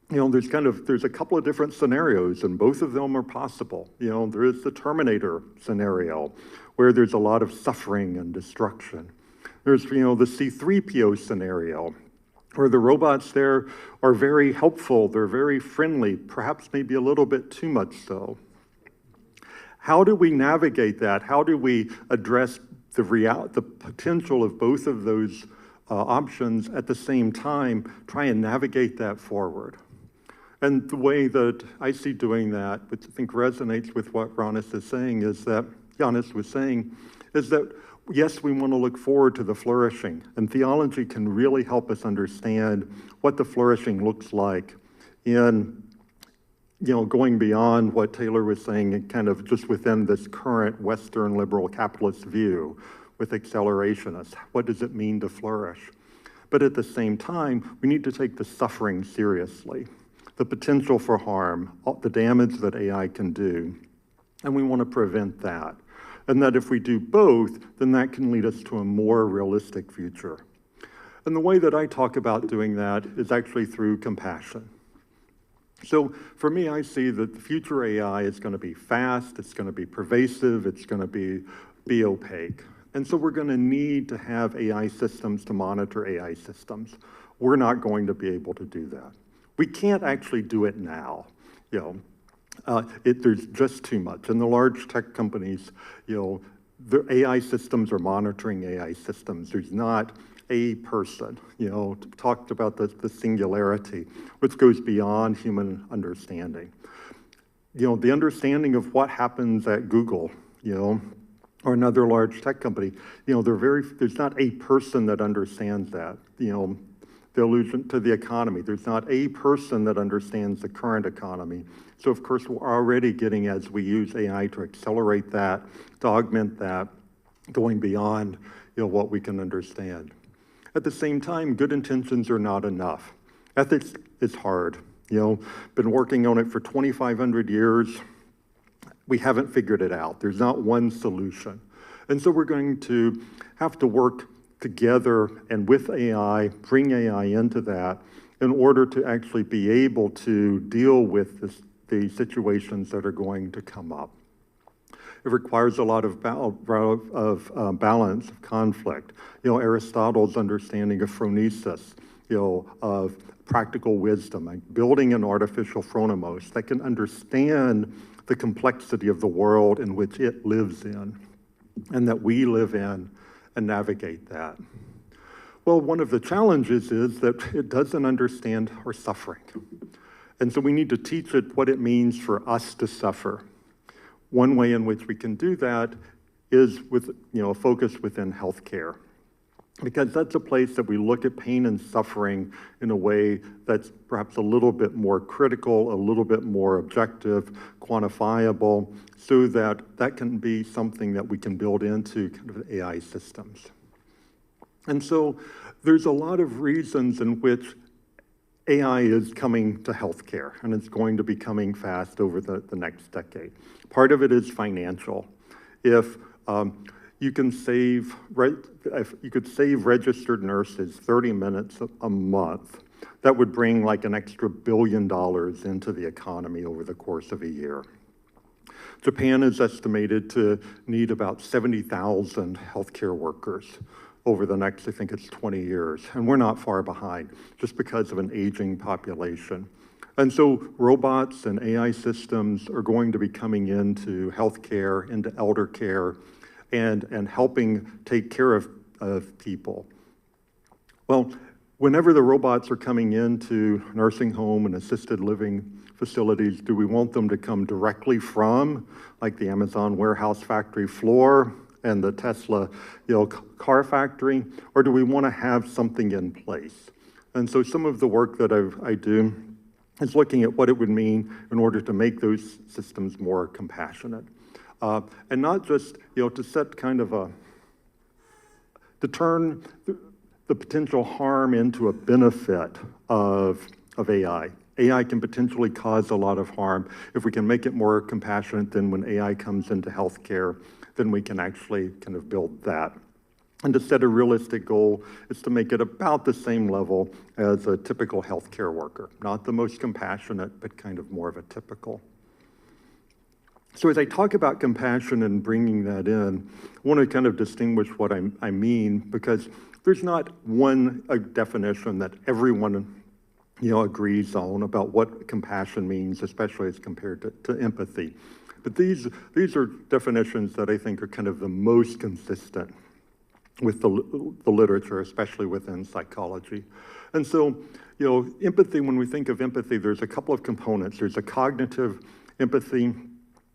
[SPEAKER 3] there's a couple of different scenarios, and both of them are possible. There is the Terminator scenario, where there's a lot of suffering and destruction. There's, the C-3PO scenario, where the robots there are very helpful, they're very friendly, perhaps maybe a little bit too much so. How do we navigate that? How do we address the potential of both of those options at the same time, try and navigate that forward? And the way that I see doing that, which I think resonates with what Giannis was saying, is that yes, we want to look forward to the flourishing, and theology can really help us understand what the flourishing looks like in going beyond what Taylor was saying, and kind of just within this current Western liberal capitalist view with accelerationists. What does it mean to flourish? But at the same time, we need to take the suffering seriously, the potential for harm, the damage that AI can do, and we want to prevent that. And that if we do both, then that can lead us to a more realistic future. And the way that I talk about doing that is actually through compassion. So for me, I see that the future AI is going to be fast, it's going to be pervasive, it's going to be opaque. And so we're going to need to have AI systems to monitor AI systems. We're not going to be able to do that. We can't actually do it now. There's just too much. And the large tech companies, the AI systems are monitoring AI systems. There's not a person, talked about the singularity, which goes beyond human understanding. The understanding of what happens at Google, or another large tech company, there's not a person that understands that, the allusion to the economy. There's not a person that understands the current economy. So of course, we're already getting, as we use AI to accelerate that, to augment that, going beyond what we can understand. At the same time, good intentions are not enough. Ethics is hard. Been working on it for 2,500 years. We haven't figured it out. There's not one solution. And so we're going to have to work together and with AI, bring AI into that in order to actually be able to deal with the situations that are going to come up. It requires a lot of balance, of conflict. Aristotle's understanding of phronesis, of practical wisdom, like building an artificial phronimos that can understand the complexity of the world in which it lives in and that we live in and navigate that. Well, one of the challenges is that it doesn't understand our suffering. And so we need to teach it what it means for us to suffer. One way in which we can do that is with a focus within healthcare, because that's a place that we look at pain and suffering in a way that's perhaps a little bit more critical, a little bit more objective, quantifiable, so that that can be something that we can build into kind of AI systems. And so there's a lot of reasons in which AI is coming to healthcare, and it's going to be coming fast over the next decade. Part of it is financial. If you could save registered nurses 30 minutes a month, that would bring like an extra $1 billion into the economy over the course of a year. Japan is estimated to need about 70,000 healthcare workers over the next, I think it's 20 years. And we're not far behind, just because of an aging population. And so robots and AI systems are going to be coming into healthcare, into elder care, and helping take care of people. Well, whenever the robots are coming into nursing home and assisted living facilities, do we want them to come directly from, like the Amazon warehouse factory floor and the Tesla car factory, or do we want to have something in place? And so some of the work that I do is looking at what it would mean in order to make those systems more compassionate. And not just, to set kind of to turn the potential harm into a benefit of AI. AI can potentially cause a lot of harm. If we can make it more compassionate, then when AI comes into healthcare, then we can actually kind of build that. And to set a realistic goal is to make it about the same level as a typical healthcare worker. Not the most compassionate, but kind of more of a typical. So as I talk about compassion and bringing that in, I want to kind of distinguish what I mean, because there's not one definition that everyone agrees on about what compassion means, especially as compared to empathy. But these are definitions that I think are kind of the most consistent with the literature, especially within psychology. And so, empathy, when we think of empathy, there's a couple of components. There's a cognitive empathy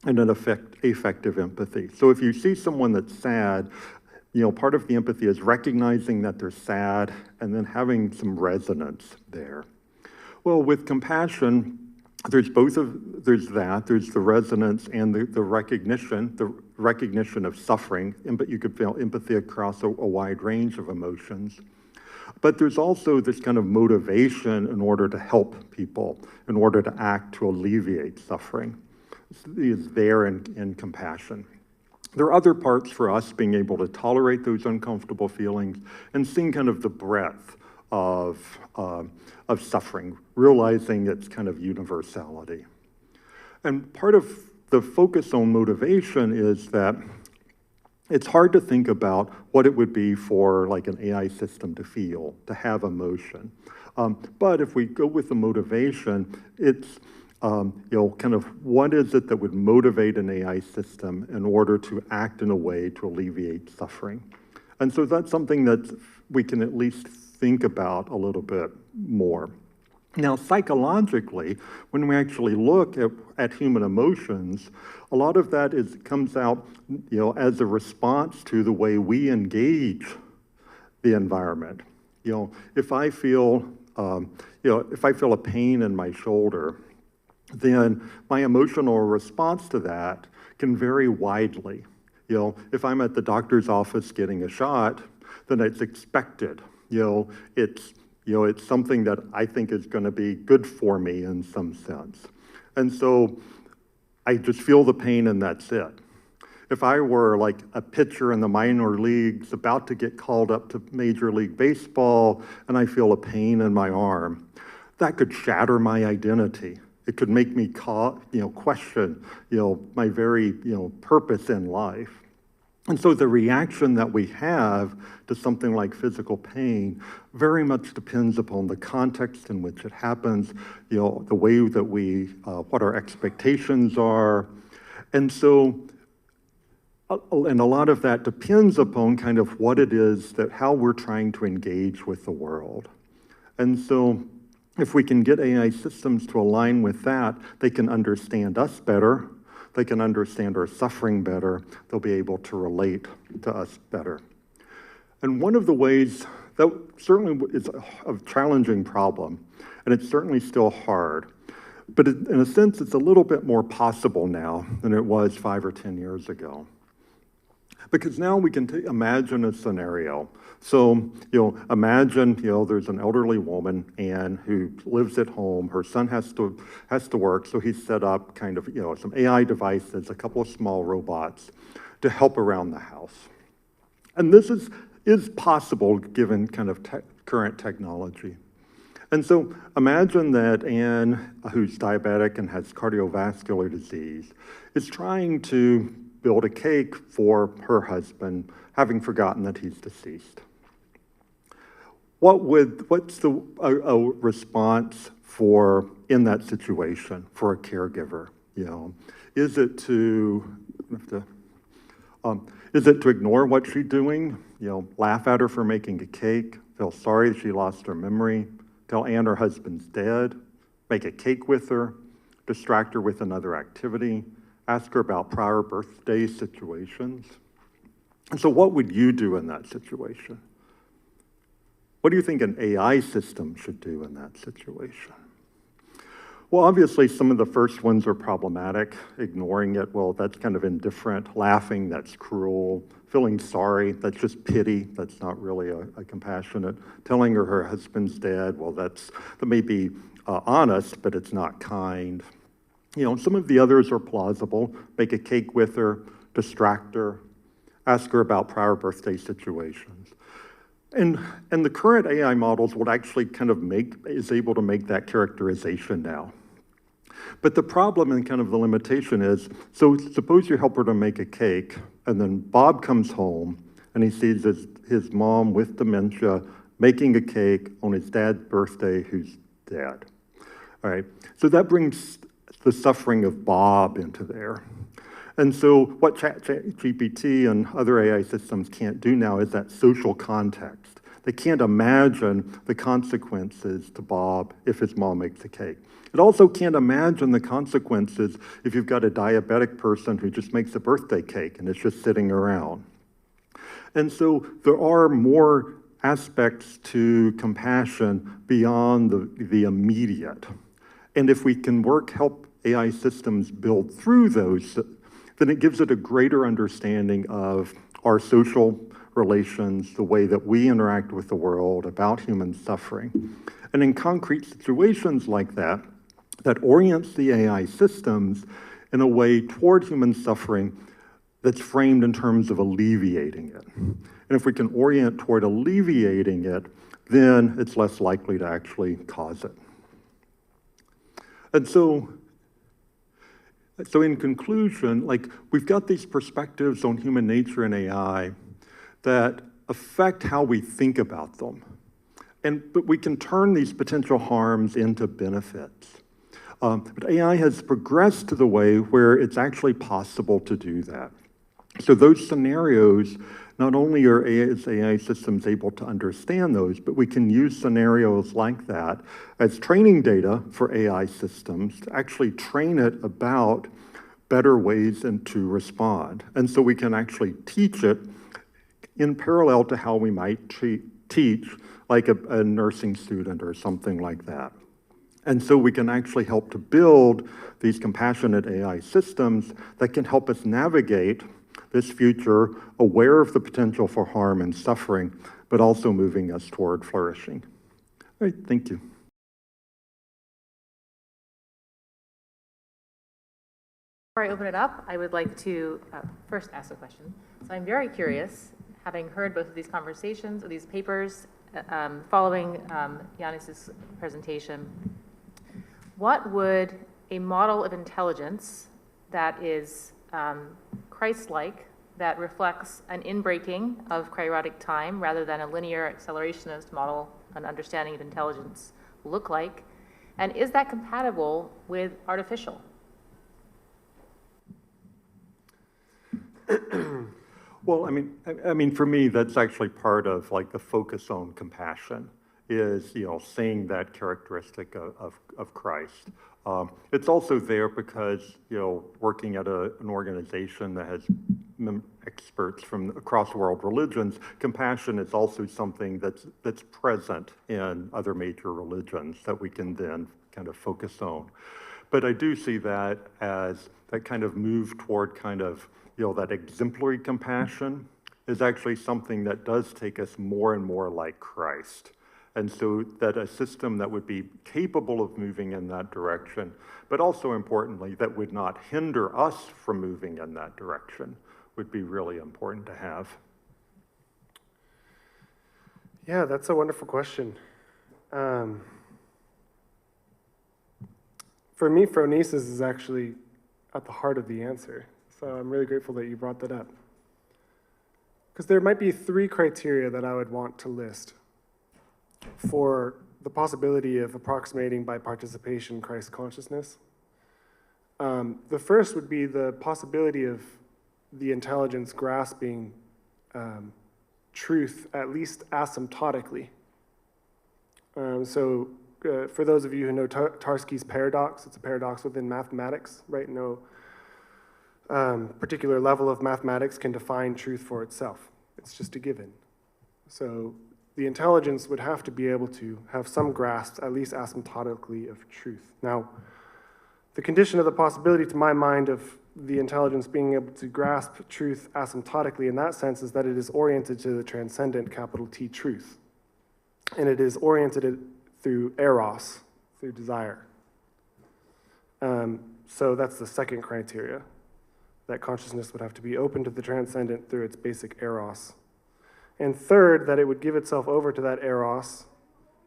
[SPEAKER 3] and an affective empathy. So if you see someone that's sad, part of the empathy is recognizing that they're sad and then having some resonance there. Well, with compassion, there's the resonance and the recognition of suffering, but you could feel empathy across a wide range of emotions. But there's also this kind of motivation in order to help people, in order to act to alleviate suffering. Is there in compassion. There are other parts for us being able to tolerate those uncomfortable feelings and seeing kind of the breadth of suffering, realizing its kind of universality. And part of the focus on motivation is that it's hard to think about what it would be for like an AI system to feel, to have emotion. But if we go with the motivation, it's kind of what is it that would motivate an AI system in order to act in a way to alleviate suffering? And so that's something that we can at least think about a little bit more. Now, psychologically, when we actually look at human emotions, a lot of that comes out, as a response to the way we engage the environment. If I feel, a pain in my shoulder, then my emotional response to that can vary widely. If I'm at the doctor's office getting a shot, then it's expected. It's something that I think is going to be good for me in some sense. And so I just feel the pain and that's it. If I were like a pitcher in the minor leagues about to get called up to Major League Baseball and I feel a pain in my arm, that could shatter my identity. It could make me question, my very, purpose in life. And so the reaction that we have to something like physical pain very much depends upon the context in which it happens, the way that what our expectations are. And so, and a lot of that depends upon kind of what it is how we're trying to engage with the world. And so, if we can get AI systems to align with that, they can understand us better, they can understand our suffering better, they'll be able to relate to us better. And one of the ways that certainly is a challenging problem, and it's certainly still hard, but in a sense, it's a little bit more possible now than it was 5 or 10 years ago. Because now we can imagine a scenario. So, imagine, there's an elderly woman, Anne, who lives at home. Her son has to work, so he's set up kind of, some AI devices, a couple of small robots to help around the house. And this is possible given kind of current technology. And so imagine that Anne, who's diabetic and has cardiovascular disease, is trying to build a cake for her husband, having forgotten that he's deceased. What's a response in that situation for a caregiver? Is it to ignore what she's doing? Laugh at her for making a cake, feel sorry she lost her memory, tell Anne her husband's dead, make a cake with her, distract her with another activity, ask her about prior birthday situations. And so what would you do in that situation? What do you think an AI system should do in that situation? Well, obviously, some of the first ones are problematic. Ignoring it, well, that's kind of indifferent. Laughing, that's cruel. Feeling sorry, that's just pity. That's not really a compassionate. Telling her husband's dead, well, that may be honest, but it's not kind. Some of the others are plausible. Make a cake with her, distract her, ask her about prior birthday situations. And the current AI models would actually kind of is able to make that characterization now. But the problem and kind of the limitation is, so suppose you help her to make a cake, and then Bob comes home, and he sees his mom with dementia making a cake on his dad's birthday who's dead. All right, so that brings the suffering of Bob into there. And so what ChatGPT and other AI systems can't do now is that social context. They can't imagine the consequences to Bob if his mom makes a cake. It also can't imagine the consequences if you've got a diabetic person who just makes a birthday cake and it's just sitting around. And so there are more aspects to compassion beyond the immediate. And if we can help AI systems build through those, then it gives it a greater understanding of our social relations, the way that we interact with the world, about human suffering. And in concrete situations like that orients the AI systems in a way toward human suffering that's framed in terms of alleviating it. And if we can orient toward alleviating it, then it's less likely to actually cause it. And so in conclusion, we've got these perspectives on human nature and AI that affect how we think about them. But we can turn these potential harms into benefits. But AI has progressed to the way where it's actually possible to do that. So those scenarios, not only are AI systems able to understand those, but we can use scenarios like that as training data for AI systems to actually train it about better ways to respond. And so we can actually teach it in parallel to how we might teach like a nursing student or something like that. And so we can actually help to build these compassionate AI systems that can help us navigate this future, aware of the potential for harm and suffering, but also moving us toward flourishing. All right, thank you.
[SPEAKER 1] Before I open it up, I would like to first ask a question. So I'm very curious, having heard both of these conversations or these papers following Yannis's presentation, what would a model of intelligence that is Christ-like, that reflects an inbreaking of kairotic time rather than a linear accelerationist model, an understanding of intelligence, look like? And is that compatible with artificial?
[SPEAKER 3] Well, I mean, for me, that's actually part of the focus on compassion is, seeing that characteristic of Christ. It's also there because, working at an organization that has experts from across world religions, compassion is also something that's present in other major religions that we can then kind of focus on. But I do see that as that kind of move toward kind of, that exemplary compassion is actually something that does take us more and more like Christ. And so that a system that would be capable of moving in that direction, but also importantly, that would not hinder us from moving in that direction, would be really important to have.
[SPEAKER 2] Yeah, that's a wonderful question. For me, phronesis is actually at the heart of the answer. So I'm really grateful that you brought that up. Because there might be 3 criteria that I would want to list for the possibility of approximating by participation Christ consciousness. The first would be the possibility of the intelligence grasping truth, at least asymptotically. For those of you who know Tarski's paradox, it's a paradox within mathematics, right? No particular level of mathematics can define truth for itself. It's just a given. So the intelligence would have to be able to have some grasp, at least asymptotically, of truth. Now, the condition of the possibility, to my mind, of the intelligence being able to grasp truth asymptotically in that sense is that it is oriented to the transcendent, capital T, truth. And it is oriented through eros, through desire. So that's the second criteria, that consciousness would have to be open to the transcendent through its basic eros. And third, that it would give itself over to that eros,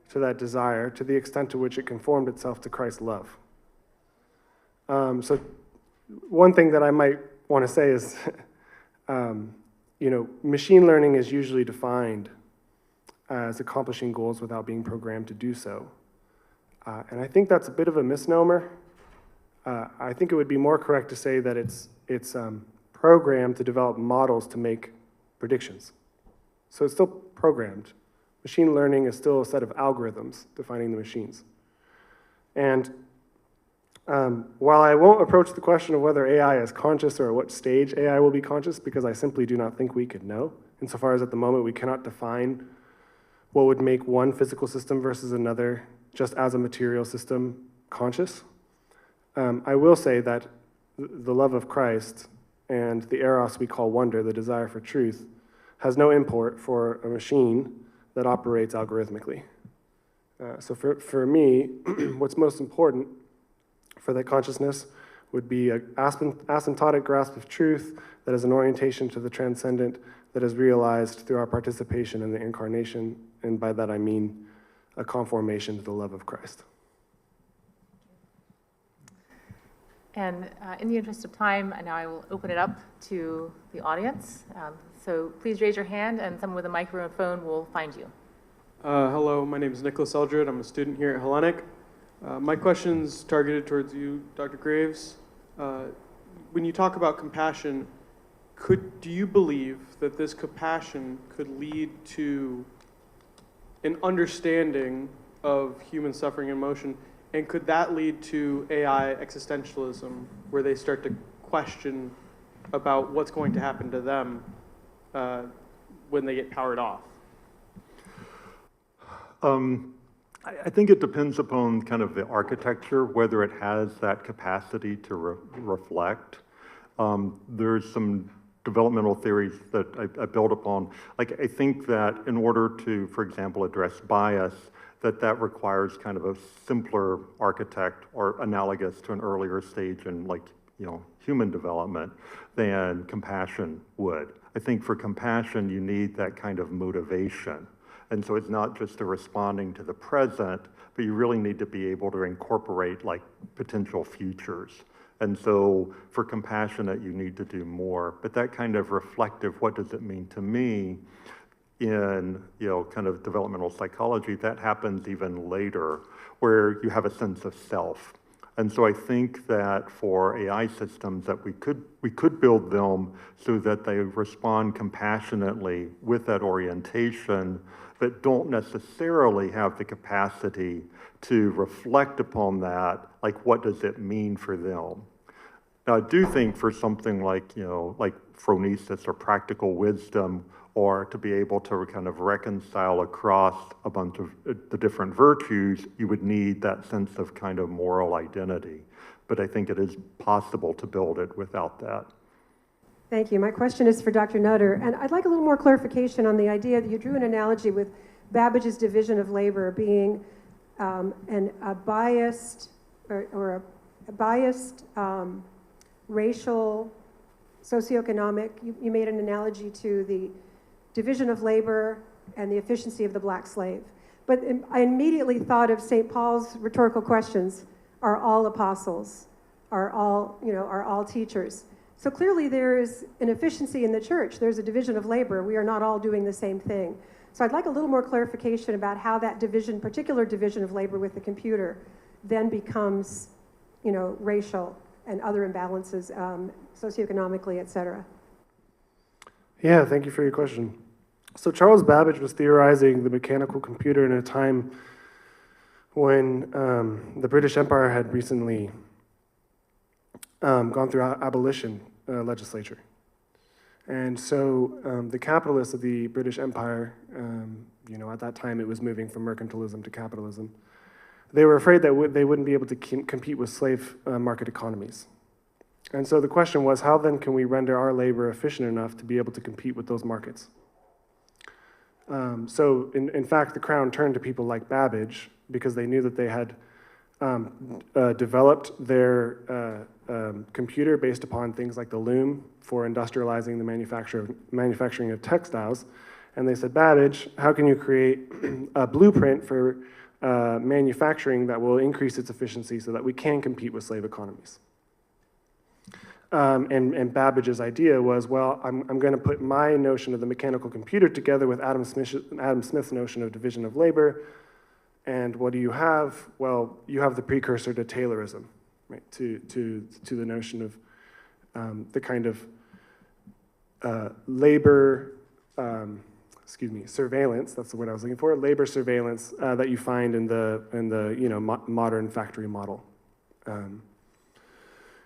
[SPEAKER 2] to that desire, to the extent to which it conformed itself to Christ's love. So one thing that I might want to say is, machine learning is usually defined as accomplishing goals without being programmed to do so. And I think that's a bit of a misnomer. I think it would be more correct to say that it's programmed to develop models to make predictions. So it's still programmed. Machine learning is still a set of algorithms defining the machines. And while I won't approach the question of whether AI is conscious or at what stage AI will be conscious, because I simply do not think we could know, insofar as at the moment we cannot define what would make one physical system versus another, just as a material system, conscious. I will say that the love of Christ and the eros we call wonder, the desire for truth, has no import for a machine that operates algorithmically. So for me, what's most important for that consciousness would be an asymptotic grasp of truth that is an orientation to the transcendent that is realized through our participation in the incarnation, and by that I mean a conformation to the love of Christ.
[SPEAKER 1] And in the interest of time, now I will open it up to the audience. So please raise your hand and someone with a microphone will find you.
[SPEAKER 4] Hello, my name is Nicholas Eldred. I'm a student here at Hellenic. My question's targeted towards you, Dr. Graves. When you talk about compassion, do you believe that this compassion could lead to an understanding of human suffering and emotion? And could that lead to AI existentialism, where they start to question about what's going to happen to them when they get powered off?
[SPEAKER 3] I think it depends upon kind of the architecture, whether it has that capacity to reflect. There's some developmental theories that I build upon. Like, I think that in order to, for example, address bias, that requires kind of a simpler architect or analogous to an earlier stage in, like, human development than compassion would. I think for compassion, you need that kind of motivation. And so it's not just a responding to the present, but you really need to be able to incorporate like potential futures. And so for compassionate, you need to do more. But that kind of reflective, what does it mean to me in, kind of developmental psychology, that happens even later, where you have a sense of self. And so I think that for AI systems that we could build them so that they respond compassionately with that orientation, but don't necessarily have the capacity to reflect upon that, like what does it mean for them? Now, I do think for something like, like phronesis or practical wisdom, or to be able to kind of reconcile across a bunch of the different virtues, you would need that sense of kind of moral identity. But I think it is possible to build it without that.
[SPEAKER 5] Thank you. My question is for Dr. Nutter, and I'd like a little more clarification on the idea that you drew an analogy with Babbage's division of labor being a biased racial, socioeconomic. You made an analogy to the division of labor and the efficiency of the black slave. But I immediately thought of St. Paul's rhetorical questions: are all apostles? Are all teachers? So clearly there is an efficiency in the church. There's a division of labor. We are not all doing the same thing. So I'd like a little more clarification about how that particular division of labor with the computer then becomes, racial and other imbalances, socioeconomically, et cetera.
[SPEAKER 2] Yeah, thank you for your question. So Charles Babbage was theorizing the mechanical computer in a time when the British Empire had recently gone through abolition legislature. And so the capitalists of the British Empire, at that time it was moving from mercantilism to capitalism, they were afraid that they wouldn't be able to compete with slave market economies. And so the question was, how then can we render our labor efficient enough to be able to compete with those markets? So in fact, the Crown turned to people like Babbage because they knew that they had developed their computer based upon things like the loom for industrializing the manufacturing of textiles. And they said, Babbage, how can you create a blueprint for manufacturing that will increase its efficiency so that we can compete with slave economies? And Babbage's idea was, well, I'm going to put my notion of the mechanical computer together with Adam Smith's notion of division of labor. And what do you have? Well, you have the precursor to Taylorism, right? To the notion of the kind of labor, surveillance. That's the word I was looking for. Labor surveillance that you find in the modern factory model.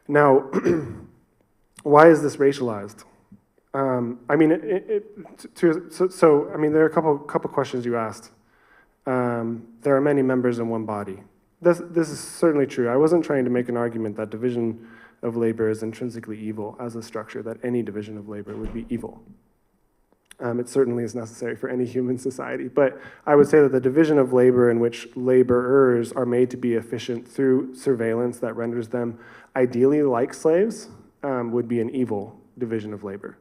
[SPEAKER 2] Now, why is this racialized? There are a couple questions you asked. There are many members in one body. This is certainly true. I wasn't trying to make an argument that division of labor is intrinsically evil as a structure, that any division of labor would be evil. It certainly is necessary for any human society. But I would say that the division of labor in which laborers are made to be efficient through surveillance that renders them ideally like slaves would be an evil division of labor.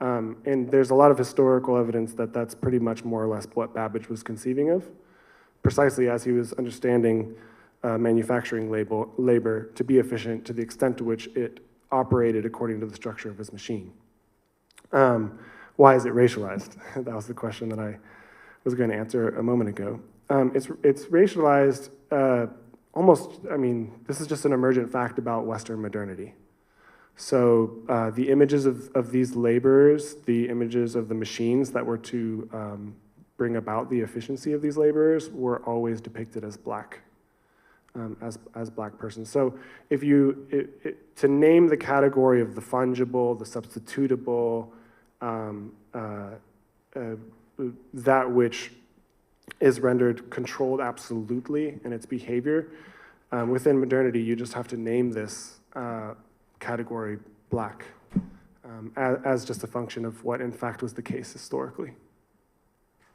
[SPEAKER 2] And there's a lot of historical evidence that that's pretty much more or less what Babbage was conceiving of, precisely as he was understanding manufacturing labor to be efficient to the extent to which it operated according to the structure of his machine. Why is it racialized? That was the question that I was going to answer a moment ago. It's racialized this is just an emergent fact about Western modernity. So the images of these laborers, the images of the machines that were to bring about the efficiency of these laborers were always depicted as black, as black persons. So if to name the category of the fungible, the substitutable, that which is rendered controlled absolutely in its behavior, within modernity, you just have to name this category black as just a function of what in fact was the case historically.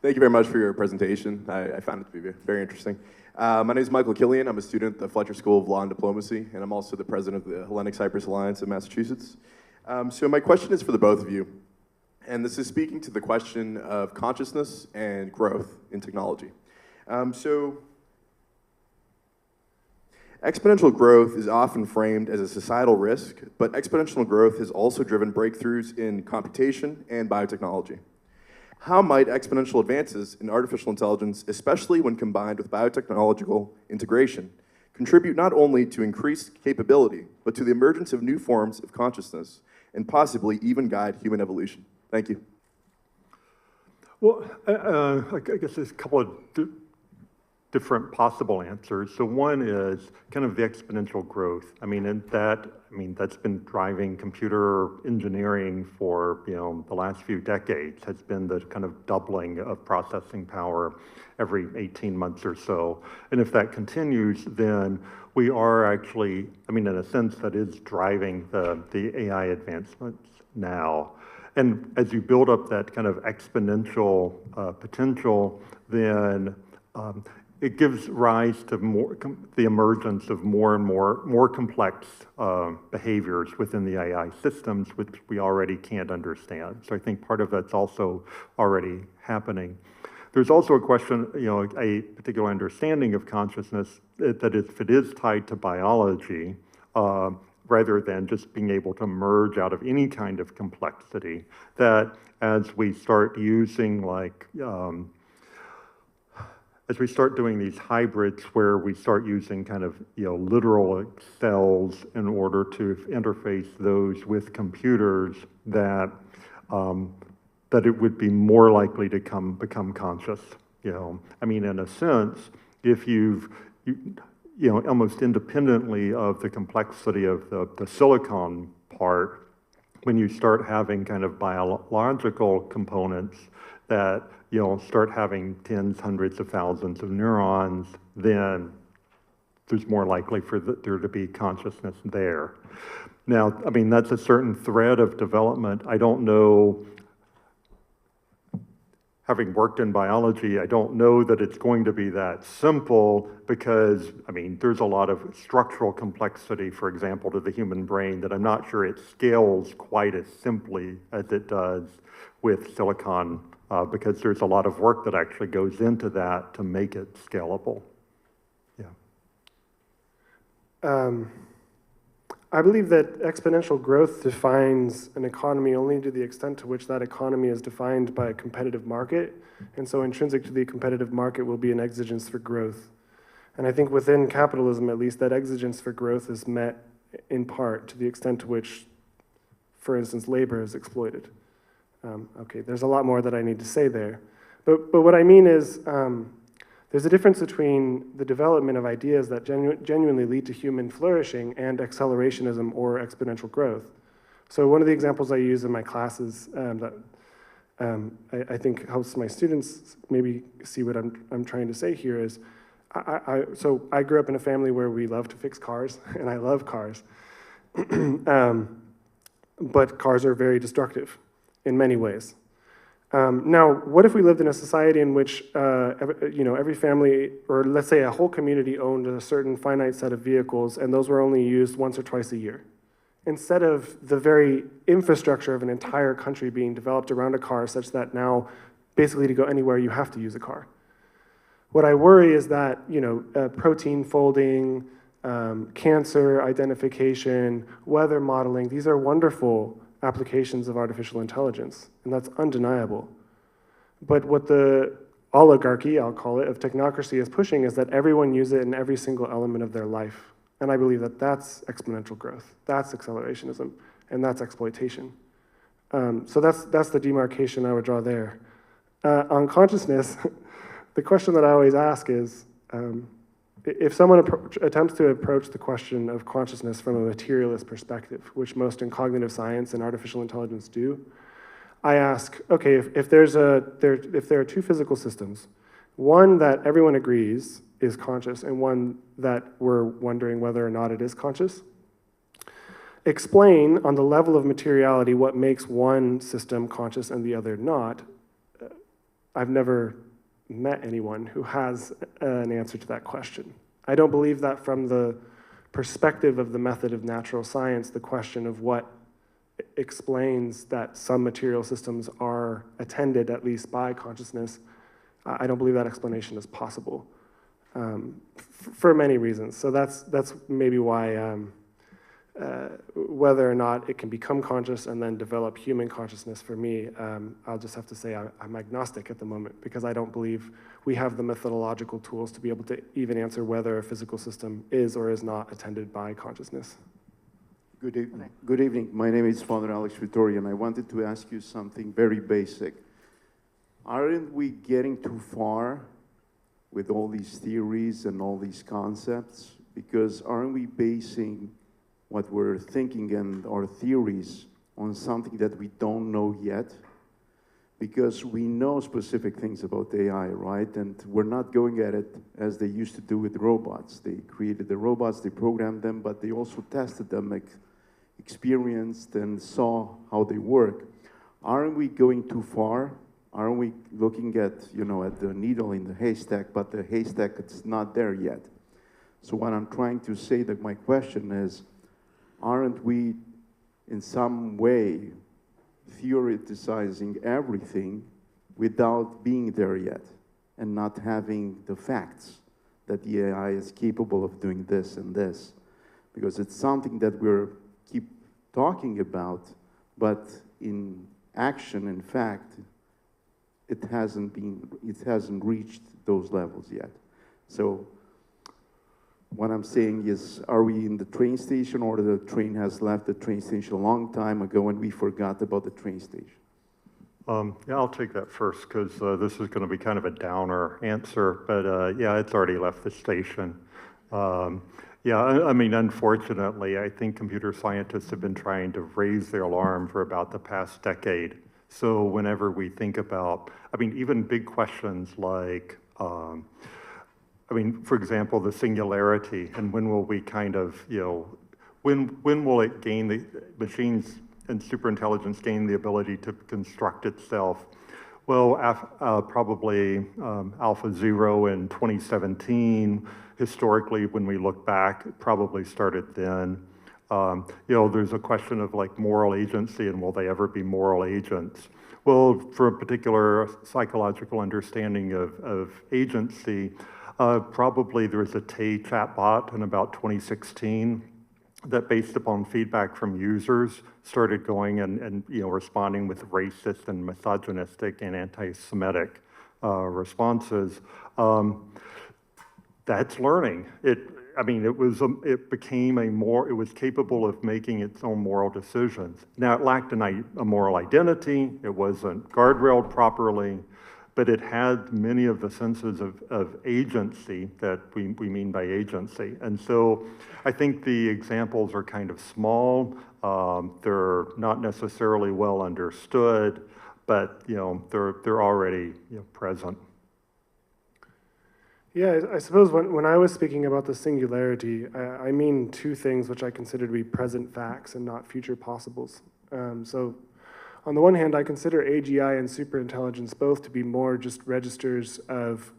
[SPEAKER 6] Thank you very much for your presentation. I found it to be very interesting. My name is Michael Killian. I'm a student at the Fletcher School of Law and Diplomacy, and I'm also the president of the Hellenic Cyprus Alliance in Massachusetts. So my question is for the both of you, and this is speaking to the question of consciousness and growth in technology. Exponential growth is often framed as a societal risk, but exponential growth has also driven breakthroughs in computation and biotechnology. How might exponential advances in artificial intelligence, especially when combined with biotechnological integration, contribute not only to increased capability, but to the emergence of new forms of consciousness, and possibly even guide human evolution? Thank you.
[SPEAKER 3] Well, I guess there's a couple of different possible answers. So one is kind of the exponential growth. That's been driving computer engineering for, the last few decades, has been the kind of doubling of processing power every 18 months or so. And if that continues, then we are actually, in a sense, that is driving the AI advancements now. And as you build up that kind of exponential potential, then it gives rise to the emergence of more and more complex behaviors within the AI systems, which we already can't understand. So I think part of that's also already happening. There's also a question, a particular understanding of consciousness that if it is tied to biology, rather than just being able to merge out of any kind of complexity, that as we start using as we start doing these hybrids where we start using kind of, literal cells in order to interface those with computers, that it would be more likely to become conscious, in a sense, if almost independently of the complexity of the silicon part, when you start having kind of biological components that start having tens, hundreds of thousands of neurons, then there's more likely for there to be consciousness there. Now, that's a certain thread of development. I don't know, having worked in biology, I don't know that it's going to be that simple because, there's a lot of structural complexity, for example, to the human brain that I'm not sure it scales quite as simply as it does with silicon, because there's a lot of work that actually goes into that to make it scalable. Yeah.
[SPEAKER 2] I believe that exponential growth defines an economy only to the extent to which that economy is defined by a competitive market. And so intrinsic to the competitive market will be an exigence for growth. And I think within capitalism, at least, that exigence for growth is met in part to the extent to which, for instance, labor is exploited. Okay, there's a lot more that I need to say there. But what I mean is, there's a difference between the development of ideas that genuinely lead to human flourishing and accelerationism or exponential growth. So one of the examples I use in my classes that I think helps my students maybe see what I'm trying to say here is, so I grew up in a family where we love to fix cars, and I love cars. But cars are very destructive in many ways. Now, what if we lived in a society in which every family, or let's say a whole community, owned a certain finite set of vehicles, and those were only used once or twice a year? Instead of the very infrastructure of an entire country being developed around a car such that now, basically to go anywhere, you have to use a car. What I worry is that, protein folding, cancer identification, weather modeling, these are wonderful applications of artificial intelligence, and that's undeniable. But what the oligarchy, I'll call it, of technocracy is pushing is that everyone use it in every single element of their life. And I believe that that's exponential growth, that's accelerationism, and that's exploitation. So that's the demarcation I would draw there. On consciousness, the question that I always ask is, if someone attempts to approach the question of consciousness from a materialist perspective, which most in cognitive science and artificial intelligence do, I ask, okay, if there are two physical systems, one that everyone agrees is conscious and one that we're wondering whether or not it is conscious, explain on the level of materiality what makes one system conscious and the other not. I've never met anyone who has an answer to that question. I don't believe that from the perspective of the method of natural science, the question of what explains that some material systems are attended at least by consciousness, I don't believe that explanation is possible for many reasons. So that's maybe why whether or not it can become conscious and then develop human consciousness, for me, I'll just have to say I'm agnostic at the moment, because I don't believe we have the methodological tools to be able to even answer whether a physical system is or is not attended by consciousness.
[SPEAKER 7] Good evening. Okay. Good evening. My name is Father Alex Vittori, and I wanted to ask you something very basic. aren't we getting too far with all these theories and all these concepts? Because aren't we basing what we're thinking and our theories on something that we don't know yet? Because we know specific things about AI, right? And we're not going at it as they used to do with robots. They created the robots, they programmed them, but they also tested them, experienced and saw how they work. Aren't we going too far? Aren't we looking at, at the needle in the haystack, but the haystack is not there yet? So what I'm trying to say, that my question is, aren't we in some way theoreticizing everything without being there yet and not having the facts that the AI is capable of doing this and this? Because it's something that we're keep talking about, but in action, in fact, it hasn't reached those levels yet. So what I'm saying is, are we in the train station, or the train has left the train station a long time ago and we forgot about the train station?
[SPEAKER 3] Yeah, I'll take that first, because this is going to be kind of a downer answer, but yeah, it's already left the station. Yeah, I mean, unfortunately, I think computer scientists have been trying to raise their alarm for about the past decade. So whenever we think about, I mean, even big questions like, I mean, for example, the singularity, and when will we kind of, when will it gain, the machines and superintelligence gain the ability to construct itself? Well, probably Alpha 0 in 2017. Historically, when we look back, it probably started then. There's a question of like moral agency, and will they ever be moral agents? Well, for a particular psychological understanding of agency, probably there was a Tay chatbot in about 2016 that, based upon feedback from users, started going and responding with racist and misogynistic and anti-Semitic responses. That's learning. It became it was capable of making its own moral decisions. Now, it lacked a moral identity. It wasn't guardrailed properly, but it had many of the senses of agency that we mean by agency. And so I think the examples are kind of small. They're not necessarily well understood, but they're already present.
[SPEAKER 2] Yeah, I suppose when I was speaking about the singularity, I mean two things which I consider to be present facts and not future possibles. So on the one hand, I consider AGI and superintelligence both to be more just registers of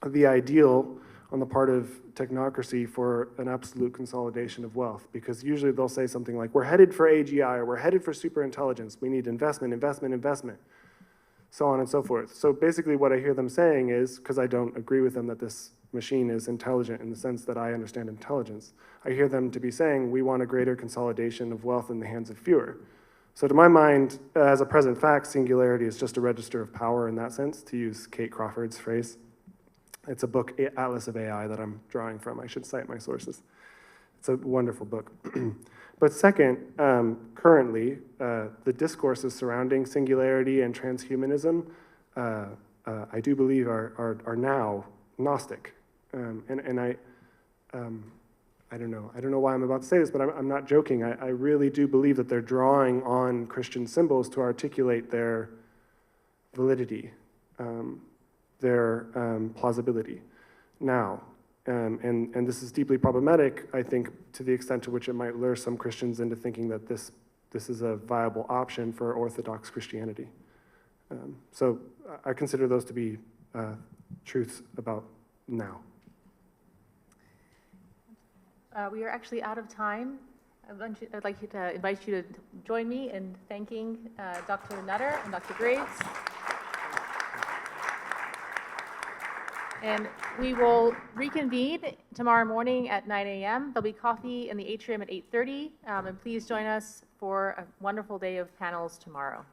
[SPEAKER 2] the ideal on the part of technocracy for an absolute consolidation of wealth, because usually they'll say something like, we're headed for AGI, or we're headed for superintelligence, we need investment, investment, investment, so on and so forth. So basically what I hear them saying is, because I don't agree with them that this machine is intelligent in the sense that I understand intelligence, I hear them to be saying, we want a greater consolidation of wealth in the hands of fewer. So to my mind, as a present fact, singularity is just a register of power in that sense, to use Kate Crawford's phrase. It's a book, Atlas of AI, that I'm drawing from. I should cite my sources. It's a wonderful book. But second, currently, the discourses surrounding singularity and transhumanism, I do believe are now Gnostic. And I don't know why I'm about to say this, but I'm not joking. I really do believe that they're drawing on Christian symbols to articulate their validity, their plausibility. Now, and this is deeply problematic, I think, to the extent to which it might lure some Christians into thinking that this is a viable option for Orthodox Christianity. So I consider those to be truths about now.
[SPEAKER 1] We are actually out of time. I'd like to invite you to join me in thanking Dr. Nutter and Dr. Graves. And we will reconvene tomorrow morning at 9 a.m. There'll be coffee in the atrium at 8:30. And please join us for a wonderful day of panels tomorrow.